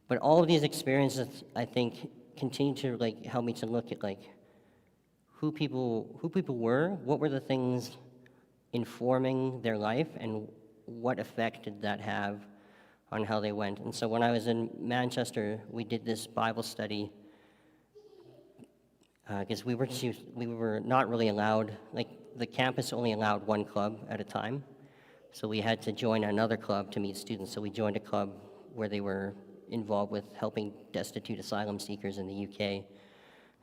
but all of these experiences, I think, continue to like help me to look at like who people were, what were the things informing their life, and what effect did that have on how they went. And so when I was in Manchester, we did this Bible study. Because we were not really allowed, like the campus only allowed one club at a time, so we had to join another club to meet students. So we joined a club where they were involved with helping destitute asylum seekers in the UK,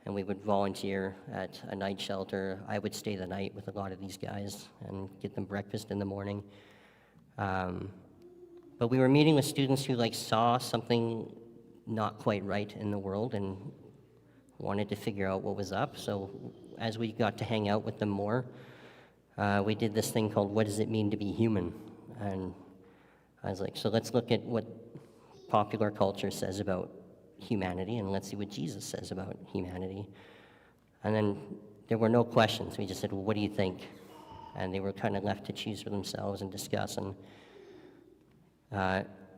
and we would volunteer at a night shelter. I would stay the night with a lot of these guys and get them breakfast in the morning. But we were meeting with students who like saw something not quite right in the world and wanted to figure out what was up. So as we got to hang out with them more, we did this thing called What Does It Mean to Be Human? And I was like, so let's look at what popular culture says about humanity, and let's see what Jesus says about humanity. And then there were no questions. We just said, well, what do you think? And they were kind of left to choose for themselves and discuss. And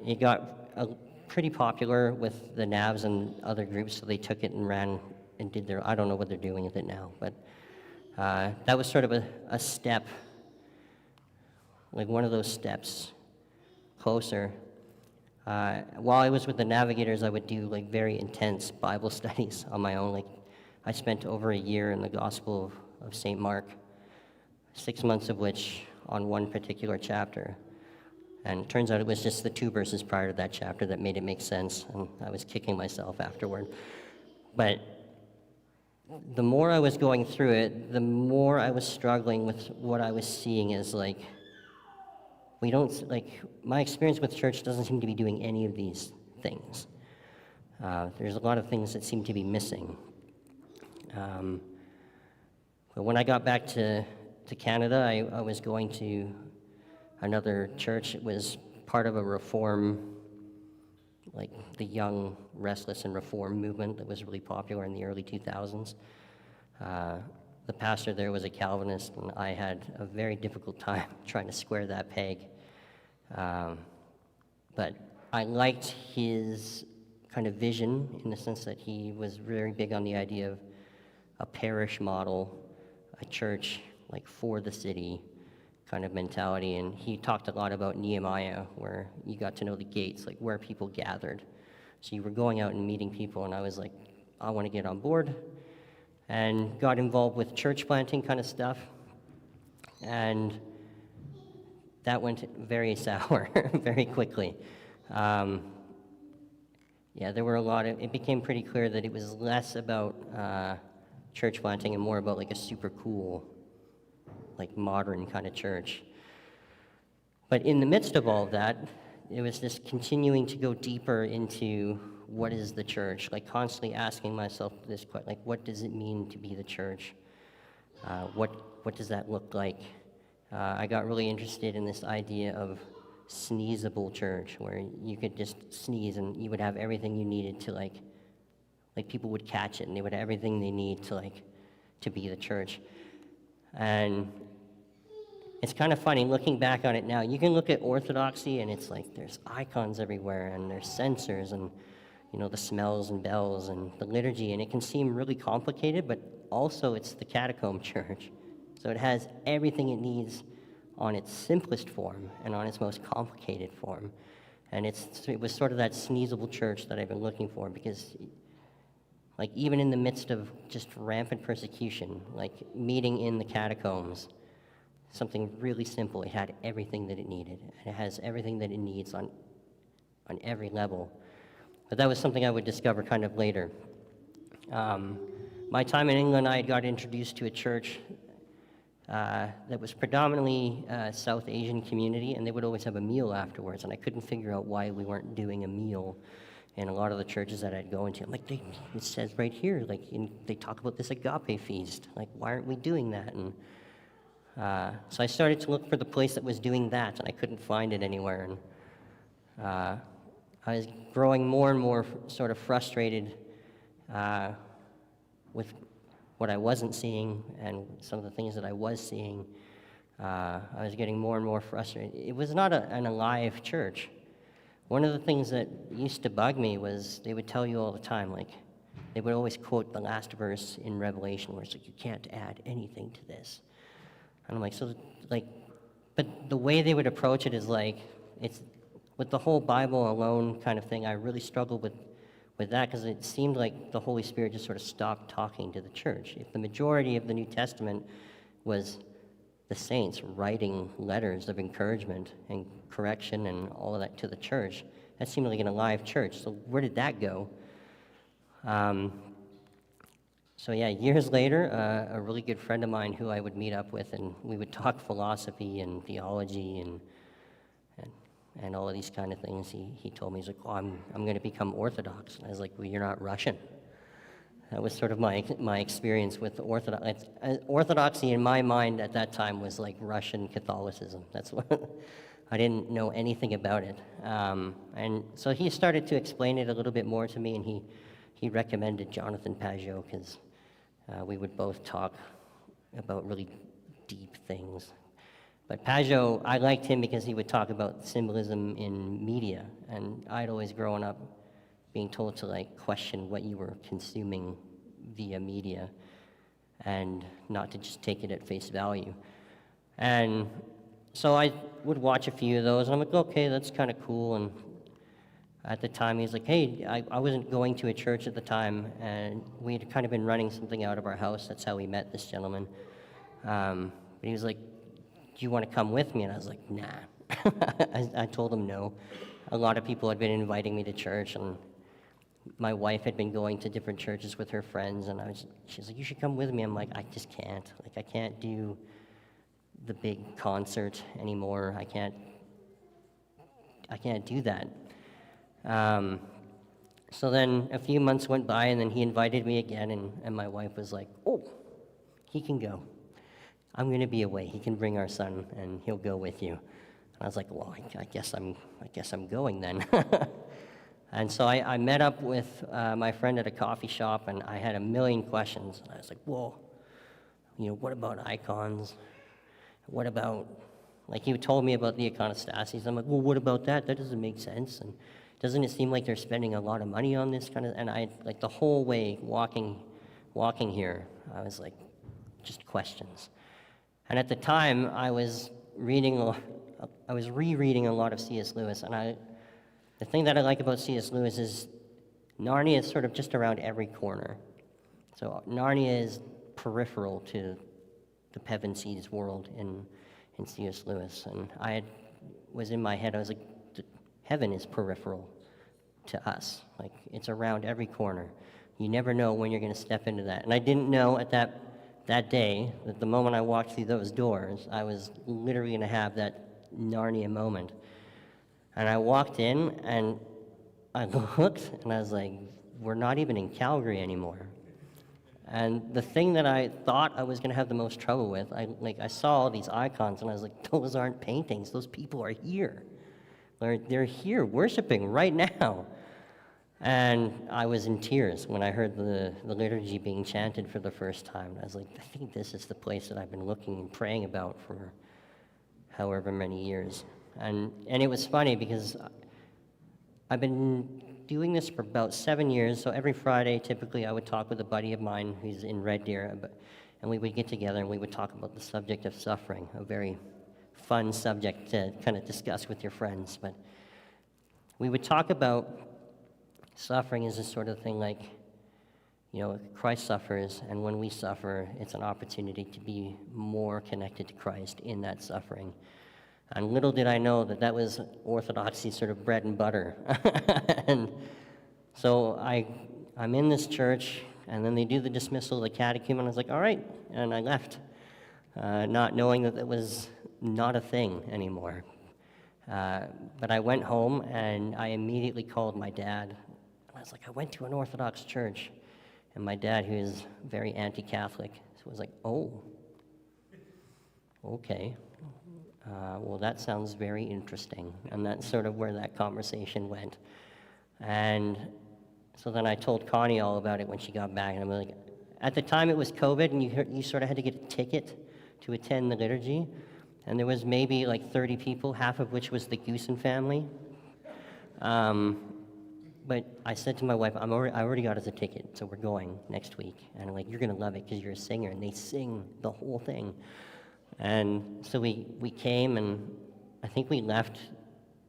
it got pretty popular with the Navs and other groups, so they took it and ran and did their, I don't know what they're doing with it now, but that was sort of a step, like one of those steps closer. While I was with the Navigators, I would do like very intense Bible studies on my own. Like, I spent over a year in the Gospel of St. Mark, 6 months of which on one particular chapter. And it turns out it was just the 2 verses prior to that chapter that made it make sense, and I was kicking myself afterward. But the more I was going through it, the more I was struggling with what I was seeing as like, my experience with church doesn't seem to be doing any of these things. There's a lot of things that seem to be missing. But when I got back to Canada, I was going to another church. It was part of a reform, like the young, restless, and reform movement that was really popular in the early 2000s. The pastor there was a Calvinist, and I had a very difficult time trying to square that peg. But I liked his kind of vision in the sense that he was very big on the idea of a parish model, a church like for the city kind of mentality. And he talked a lot about Nehemiah, where you got to know the gates, like where people gathered. So you were going out and meeting people, and I was like, I want to get on board, and got involved with church planting kind of stuff. And that went very sour very quickly. There were it became pretty clear that it was less about church planting and more about like a super cool, like modern kind of church. But in the midst of all of that, it was just continuing to go deeper into what is the church, like constantly asking myself this question, like what does it mean to be the church? What does that look like? I got really interested in this idea of sneezable church, where you could just sneeze and you would have everything you needed to like people would catch it and they would have everything they need to be the church. And it's kind of funny looking back on it now. You can look at Orthodoxy and it's like there's icons everywhere and there's censers and the smells and bells and the liturgy, and it can seem really complicated, but also it's the catacomb church. So it has everything it needs on its simplest form and on its most complicated form. And it was sort of that sneezable church that I've been looking for, because like even in the midst of just rampant persecution, like meeting in the catacombs, something really simple, it had everything that it needed. And it has everything that it needs on every level. But that was something I would discover kind of later. My time in England, I got introduced to a church that was predominantly South Asian community, and they would always have a meal afterwards, and I couldn't figure out why we weren't doing a meal in a lot of the churches that I'd go into. I'm like, it says right here, like they talk about this agape feast, like why aren't we doing that? And so I started to look for the place that was doing that, and I couldn't find it anywhere. And I was growing more and more sort of frustrated with what I wasn't seeing and some of the things that I was seeing. I was getting more and more frustrated. It was not an alive church. One of the things that used to bug me was they would tell you all the time, like, they would always quote the last verse in Revelation where it's like, you can't add anything to this. And I'm like, but the way they would approach it is like, it's with the whole Bible alone kind of thing. I really struggled with that, because it seemed like the Holy Spirit just sort of stopped talking to the church. If the majority of the New Testament was the saints writing letters of encouragement and correction and all of that to the church, that seemed like an alive church. So where did that go? Years later, a really good friend of mine who I would meet up with, and we would talk philosophy and theology and all of these kind of things. He told me, he's like, I'm going to become Orthodox. And I was like, well, you're not Russian. That was sort of my experience with Orthodox. Orthodoxy in my mind at that time was like Russian Catholicism. That's what I didn't know anything about it. And so he started to explain it a little bit more to me, and he recommended Jonathan Pajot, because we would both talk about really deep things. But Pajot, I liked him because he would talk about symbolism in media, and I'd always grown up being told to like question what you were consuming via media and not to just take it at face value. And so I would watch a few of those, and I'm like, okay, that's kind of cool. And at the time, he's like, hey, I wasn't going to a church at the time, and we had kind of been running something out of our house. That's how we met this gentleman. But he was like, do you want to come with me? And I was like, nah. I told him no. A lot of people had been inviting me to church, and my wife had been going to different churches with her friends, and she's like, you should come with me. I'm like, I just can't. Like, I can't do the big concert anymore. I can't do that. So then a few months went by, and then he invited me again, and my wife was like, oh, he can go. I'm going to be away. He can bring our son, and he'll go with you. And I was like, well, I guess I'm going then. And so I met up with my friend at a coffee shop, and I had a million questions. And I was like, whoa, what about icons? What about, like, he told me about the iconostasis. I'm like, well, what about that? That doesn't make sense. And doesn't it seem like they're spending a lot of money on this kind of, and I, like, the whole way walking here, I was like, just questions. And at the time, I was rereading a lot of C.S. Lewis, and the thing that I like about C.S. Lewis is Narnia is sort of just around every corner. So Narnia is peripheral to the Pevensies world in C.S. Lewis. And was in my head, I was like, heaven is peripheral to us. Like, it's around every corner. You never know when you're going to step into that. And I didn't know at that day that the moment I walked through those doors, I was literally going to have that Narnia moment. And I walked in, and I looked, and I was like, we're not even in Calgary anymore. And the thing that I thought I was going to have the most trouble with, I saw all these icons, and I was like, those aren't paintings. Those people are here. They're here worshiping right now. And I was in tears when I heard the liturgy being chanted for the first time. I was like, I think this is the place that I've been looking and praying about for however many years. And it was funny because I've been doing this for about 7 years. So every Friday, typically, I would talk with a buddy of mine who's in Red Deer, and we would get together and we would talk about the subject of suffering, a very fun subject to kind of discuss with your friends. But we would talk about suffering as a sort of thing like, Christ suffers, and when we suffer, it's an opportunity to be more connected to Christ in that suffering. And little did I know that was Orthodoxy sort of bread and butter. And so I'm in this church, and then they do the dismissal of the catechumen, and I was like, all right, and I left, not knowing that it was not a thing anymore. But I went home, and I immediately called my dad. I was like, I went to an Orthodox church. And my dad, who is very anti-Catholic, was like, oh, okay. Well, that sounds very interesting. And that's sort of where that conversation went. And so then I told Connie all about it when she got back. And I'm like, at the time it was COVID, and you sort of had to get a ticket to attend the liturgy. And there was maybe like 30 people, half of which was the Goosen family. But I said to my wife, I already got us a ticket, so we're going next week. And I'm like, you're going to love it because you're a singer, and they sing the whole thing. And so we came, and I think we left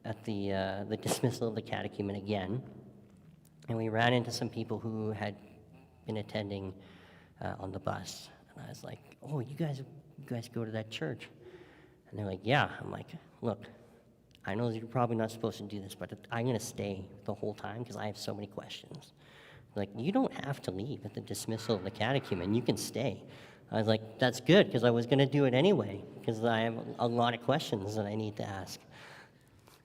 at the dismissal of the catechumen again. And we ran into some people who had been attending on the bus. And I was like, oh, you guys go to that church? And they're like, yeah. I'm like, look, I know you're probably not supposed to do this, but I'm going to stay the whole time because I have so many questions. Like, you don't have to leave at the dismissal of the catechumen. You can stay. I was like, that's good, because I was going to do it anyway, because I have a lot of questions that I need to ask.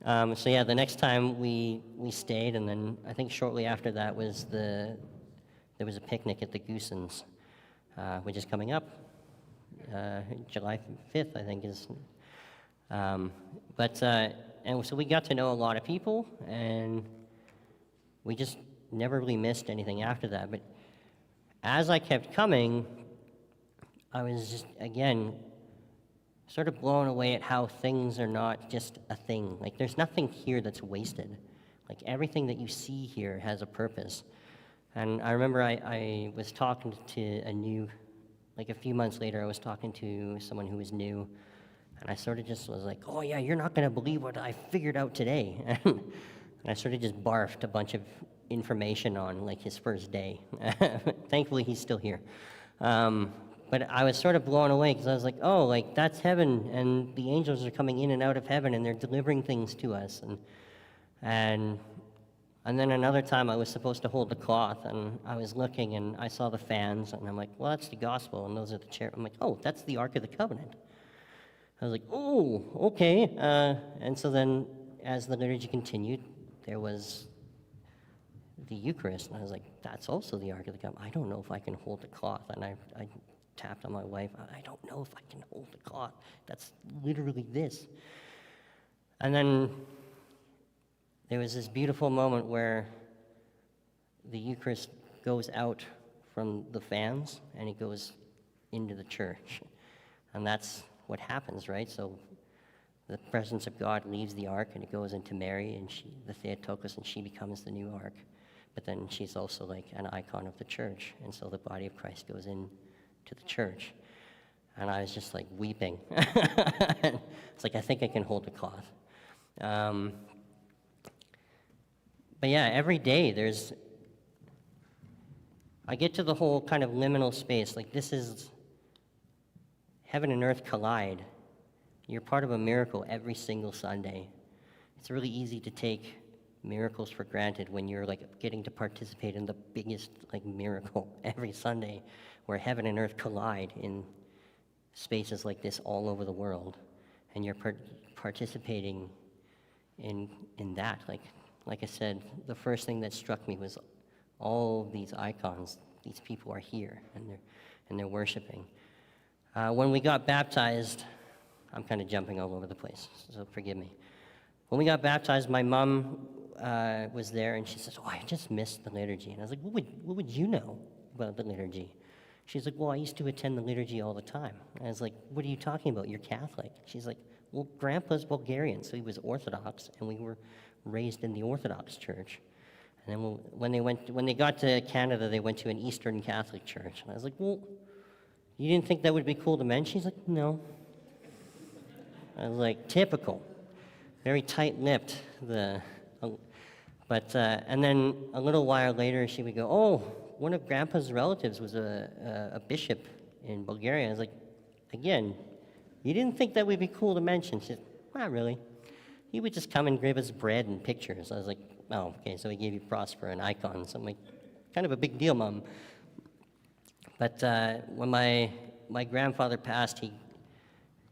So yeah, the next time we stayed, and then I think shortly after that there was a picnic at the Goosens, which is coming up. July 5th, I think is. And so we got to know a lot of people, and we just never really missed anything after that. But as I kept coming, I was just, again, sort of blown away at how things are not just a thing. Like, there's nothing here that's wasted. Like, everything that you see here has a purpose. And I remember I was talking to a few months later, I was talking to someone who was new, and I sort of just was like, oh yeah, you're not going to believe what I figured out today. And I sort of just barfed a bunch of information on, like, his first day. Thankfully, he's still here. but I was sort of blown away because I was like, oh, like that's heaven, and the angels are coming in and out of heaven, and they're delivering things to us. And then another time I was supposed to hold the cloth, and I was looking, and I saw the fans, and I'm like, well, that's the gospel, and those are the chairs. I'm like, oh, that's the Ark of the Covenant. I was like, oh, okay. And so then, as the liturgy continued, there was the Eucharist, and I was like, that's also the Ark of the Covenant. I don't know if I can hold the cloth, and I tapped on my wife. I don't know if I can hold the cloth. That's literally this. And then there was this beautiful moment where the Eucharist goes out from the fans and it goes into the church. And that's what happens, right? So the presence of God leaves the ark and it goes into Mary and the Theotokos, and she becomes the new ark. But then she's also like an icon of the church. And so the body of Christ goes into the church. And I was just like weeping. It's like, I think I can hold the cloth. But yeah, every day I get to the whole kind of liminal space. Like, this is heaven and earth collide. You're part of a miracle every single Sunday. It's really easy to take miracles for granted when you're like getting to participate in the biggest like miracle every Sunday, where heaven and earth collide in spaces like this all over the world, and you're participating in that. Like I said, the first thing that struck me was all these icons. These people are here, and they're worshiping. When we got baptized, I'm kind of jumping all over the place, so forgive me. When we got baptized, my mom was there, and she says, "Oh, I just missed the liturgy." And I was like, "What would you know about the liturgy?" She's like, "Well, I used to attend the liturgy all the time." And I was like, "What are you talking about? You're Catholic." She's like, "Well, Grandpa's Bulgarian, so he was Orthodox, and we were raised in the Orthodox Church. And then when they got to Canada, they went to an Eastern Catholic church." And I was like, "Well, you didn't think that would be cool to mention?" She's like, "No." I was like, typical, very tight-lipped. And then a little while later, she would go, "Oh, one of Grandpa's relatives was a bishop in Bulgaria." I was like, again, you didn't think that would be cool to mention? She's like, "Not really. He would just come and give us bread and pictures." I was like, "Oh, okay, so he gave you Prosper and icons." I'm like, kind of a big deal, Mom. But when my grandfather passed,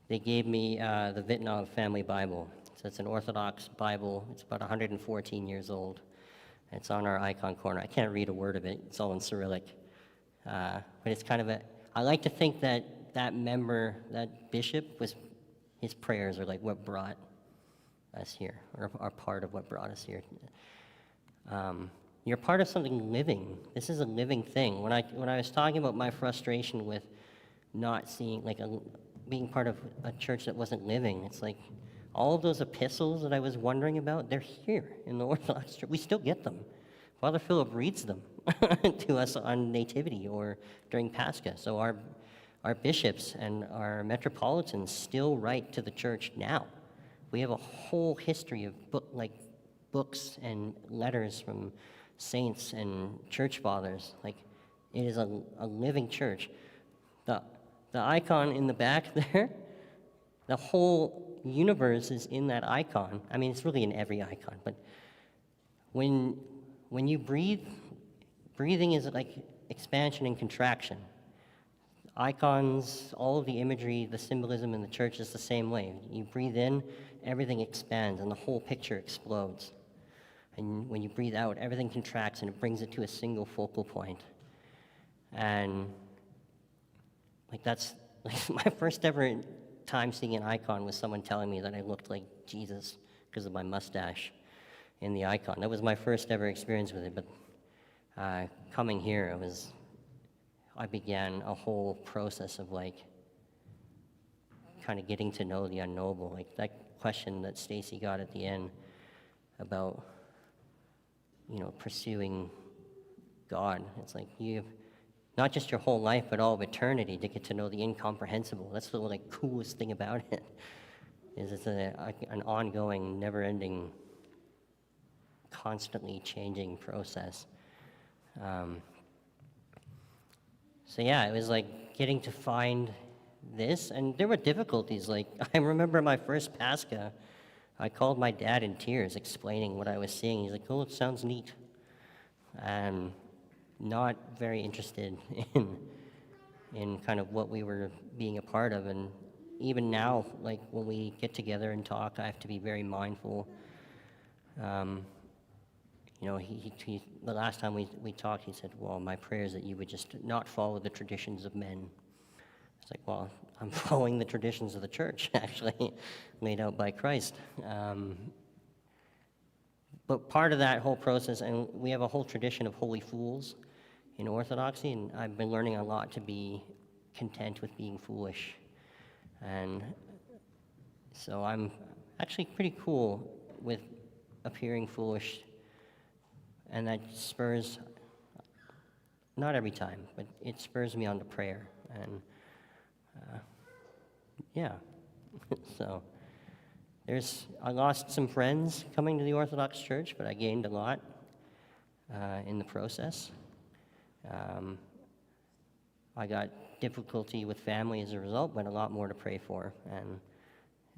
they gave me the Vitnov Family Bible. So it's an Orthodox Bible. It's about 114 years old. It's on our icon corner. I can't read a word of it. It's all in Cyrillic. But it's kind of I like to think that member, that bishop, his prayers are like what brought us here, or are part of what brought us here. You're part of something living. This is a living thing. When I was talking about my frustration with not seeing, being part of a church that wasn't living, it's like all of those epistles that I was wondering about, they're here in the Orthodox Church. We still get them. Father Philip reads them to us on Nativity or during Pascha. So our bishops and our metropolitans still write to the church now. We have a whole history of books and letters from saints and church fathers. It is a living church. The icon in the back there, the whole universe is in that icon. I mean, it's really in every icon, but when you breathe, breathing is like expansion and contraction. Icons, all of the imagery, the symbolism in the church is the same way. You breathe in, everything expands, and the whole picture explodes. And when you breathe out, everything contracts, and it brings it to a single focal point. And that's my first ever time seeing an icon was someone telling me that I looked like Jesus because of my mustache in the icon. That was my first ever experience with it. But coming here, I began a whole process of kind of getting to know the unknowable. That question that Stacy got at the end about, pursuing God. It's like you've not just your whole life, but all of eternity to get to know the incomprehensible. That's the coolest thing about it. Is it's an ongoing, never-ending, constantly changing process. So yeah, it was like getting to find this, and there were difficulties. Like I remember my first Pascha, I called my dad in tears explaining what I was seeing. He's like, "Oh, it sounds neat," and not very interested in kind of what we were being a part of. And even now, like when we get together and talk, I have to be very mindful. You know, the last time we talked, he said, "Well, my prayer is that you would just not follow the traditions of men." It's like, well, I'm following the traditions of the church, actually, laid out by Christ. But part of that whole process, and we have a whole tradition of holy fools in Orthodoxy, and I've been learning a lot to be content with being foolish. And so I'm actually pretty cool with appearing foolish, and that spurs, not every time, but it spurs me on to prayer. And yeah, so I lost some friends coming to the Orthodox Church, but I gained a lot in the process. I got difficulty with family as a result, but a lot more to pray for, and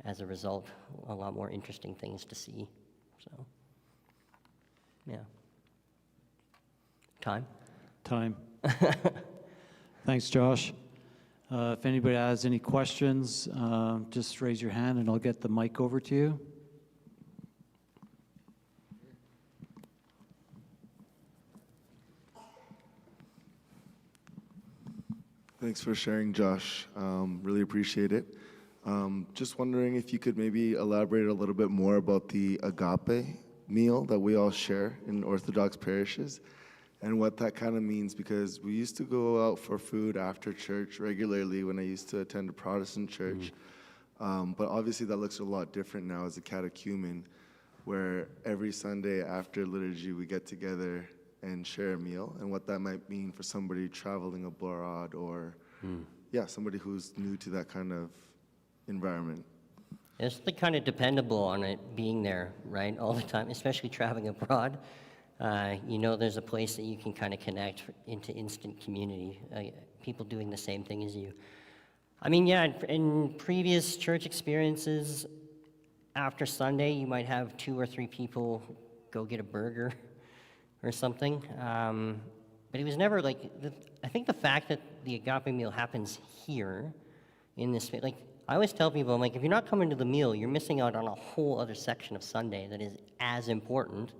as a result, a lot more interesting things to see. So, yeah. Time? Thanks, Josh. If anybody has any questions, just raise your hand and I'll get the mic over to you. Thanks for sharing, Josh. Really appreciate it. Just wondering if you could maybe elaborate a little bit more about the agape meal that we all share in Orthodox parishes and what that kind of means, because we used to go out for food after church regularly when I used to attend a Protestant church. But obviously that looks a lot different now as a catechumen, where every Sunday after liturgy we get together and share a meal, and what that might mean for somebody traveling abroad or, somebody who's new to that kind of environment. It's kind of dependable on it being there, right, all the time, especially traveling abroad. You know, there's a place that you can kind of connect into instant community, people doing the same thing as you. I mean, yeah, in previous church experiences, after Sunday, you might have 2 or 3 people go get a burger or something. But it was never like, I think the fact that the agape meal happens here in this, like, I always tell people, I'm like, if you're not coming to the meal, you're missing out on a whole other section of Sunday that is as important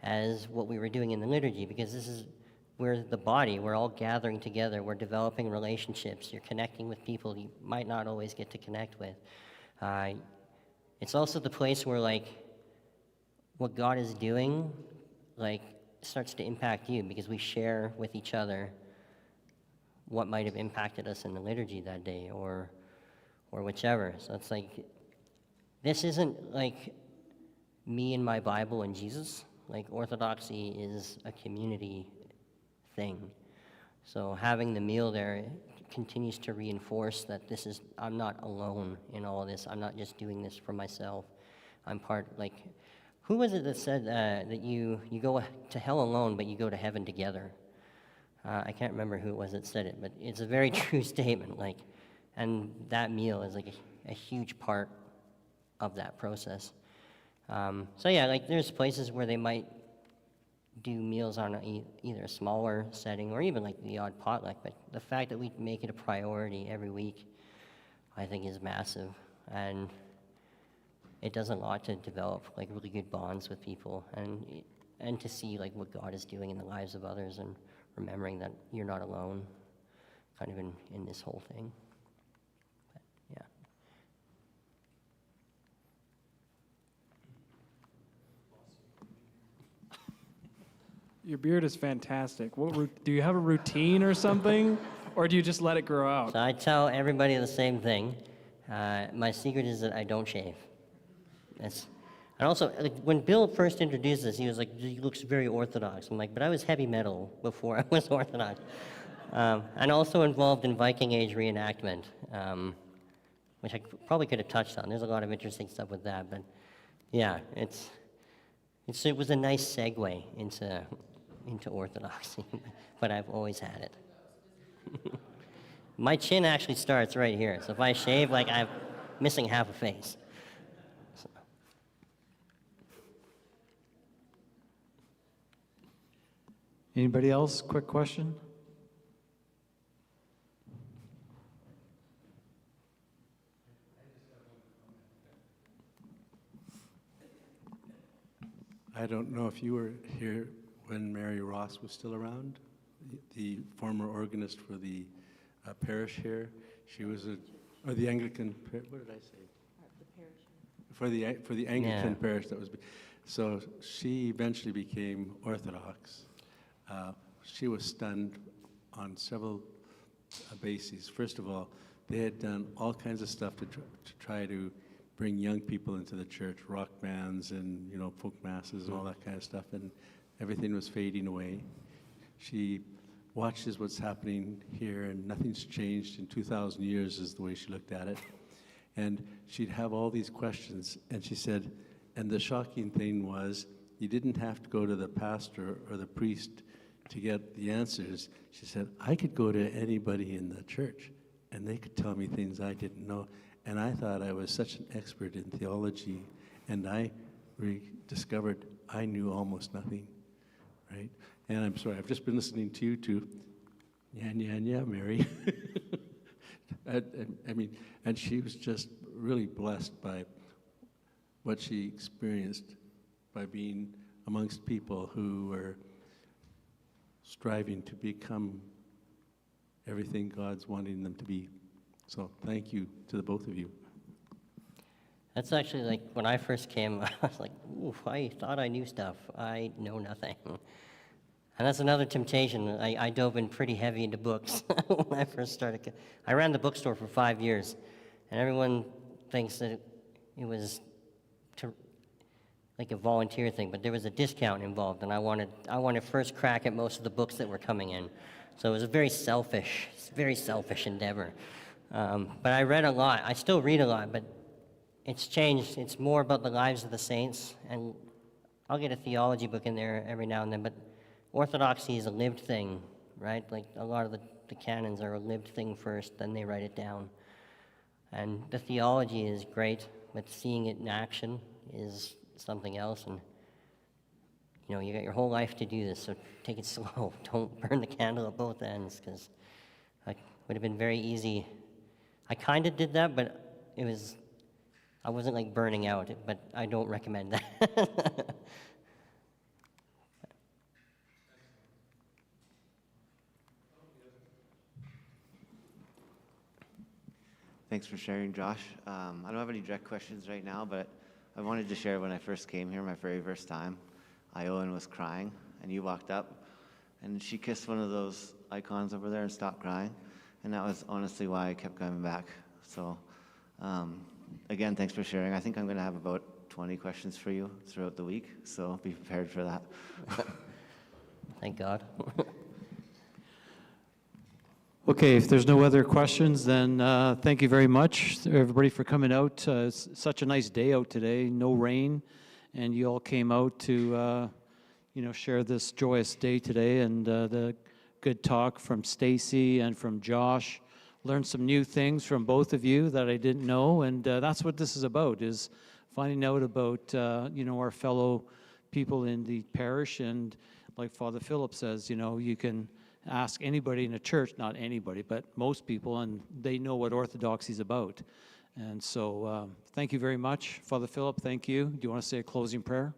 as what we were doing in the liturgy, because this is, we're the body, we're all gathering together, we're developing relationships, you're connecting with people you might not always get to connect with. It's also the place where, like, what God is doing, like, starts to impact you, because we share with each other what might have impacted us in the liturgy that day, or whichever. So it's like, this isn't like me and my Bible and Jesus. Like, Orthodoxy is a community thing. So having the meal there continues to reinforce that this is, I'm not alone in all of this. I'm not just doing this for myself. I'm part, like, who was it that said that you go to hell alone, but you go to heaven together? I can't remember who it was that said it, but it's a very true statement. Like, and that meal is like a huge part of that process. So yeah, like, there's places where they might do meals on either a smaller setting or even like the odd potluck, but the fact that we make it a priority every week, I think, is massive. And it does a lot to develop like really good bonds with people, and to see like what God is doing in the lives of others, and remembering that you're not alone kind of in this whole thing. But, yeah. Your beard is fantastic. Do you have a routine or something, or do you just let it grow out? So I tell everybody the same thing. My secret is that I don't shave. And also, like, when Bill first introduced this, he was like, "He looks very Orthodox." I'm like, but I was heavy metal before I was Orthodox. And also involved in Viking Age reenactment, which I probably could have touched on. There's a lot of interesting stuff with that, but yeah, it was a nice segue into Orthodoxy, but I've always had it. My chin actually starts right here, so if I shave, like I'm missing half a face. So. Anybody else? Quick question? I don't know if you were here when Mary Ross was still around, the former organist for the parish here. She was or the Anglican, what did I say? The parish. For the Anglican parish that was, so she eventually became Orthodox. She was stunned on several bases. First of all, they had done all kinds of stuff to try to bring young people into the church, rock bands and, you know, folk masses and all that kind of stuff, and everything was fading away. She watches what's happening here, and nothing's changed in 2,000 years is the way she looked at it. And she'd have all these questions, and she said, and the shocking thing was, you didn't have to go to the pastor or the priest to get the answers. She said, I could go to anybody in the church, and they could tell me things I didn't know. And I thought I was such an expert in theology, and I discovered I knew almost nothing, right? And I'm sorry, I've just been listening to you too. Yeah, Mary. And she was just really blessed by what she experienced by being amongst people who were striving to become everything God's wanting them to be. So thank you to the both of you. That's actually like when I first came, I was like, ooh, I thought I knew stuff. I know nothing. And that's another temptation. I dove in pretty heavy into books when I first started. I ran the bookstore for 5 years, and everyone thinks that it was like a volunteer thing, but there was a discount involved, and I wanted first crack at most of the books that were coming in. So it was a very selfish endeavor. But I read a lot. I still read a lot, but it's changed. It's more about the lives of the saints, and I'll get a theology book in there every now and then, but Orthodoxy is a lived thing, right? Like a lot of the canons are a lived thing first, then they write it down. And the theology is great, but seeing it in action is something else. And you know, you got your whole life to do this, so take it slow. Don't burn the candle at both ends, because it would have been very easy. I kind of did that, but I wasn't like burning out, but I don't recommend that. Thanks for sharing, Josh. I don't have any direct questions right now, but I wanted to share when I first came here, my very first time. Iowan was crying, and you walked up, and she kissed one of those icons over there and stopped crying, and that was honestly why I kept coming back. So, again, thanks for sharing. I think I'm going to have about 20 questions for you throughout the week, so be prepared for that. Thank God. Okay, if there's no other questions, then thank you very much, everybody, for coming out. It's such a nice day out today, no rain, and you all came out to, share this joyous day today, and the good talk from Stacy and from Josh. Learned some new things from both of you that I didn't know, and that's what this is about, is finding out about, our fellow people in the parish, and like Father Philip says, you can ask anybody in a church, not anybody, but most people, and they know what Orthodoxy is about. And so thank you very much. Father Philip, thank you. Do you want to say a closing prayer?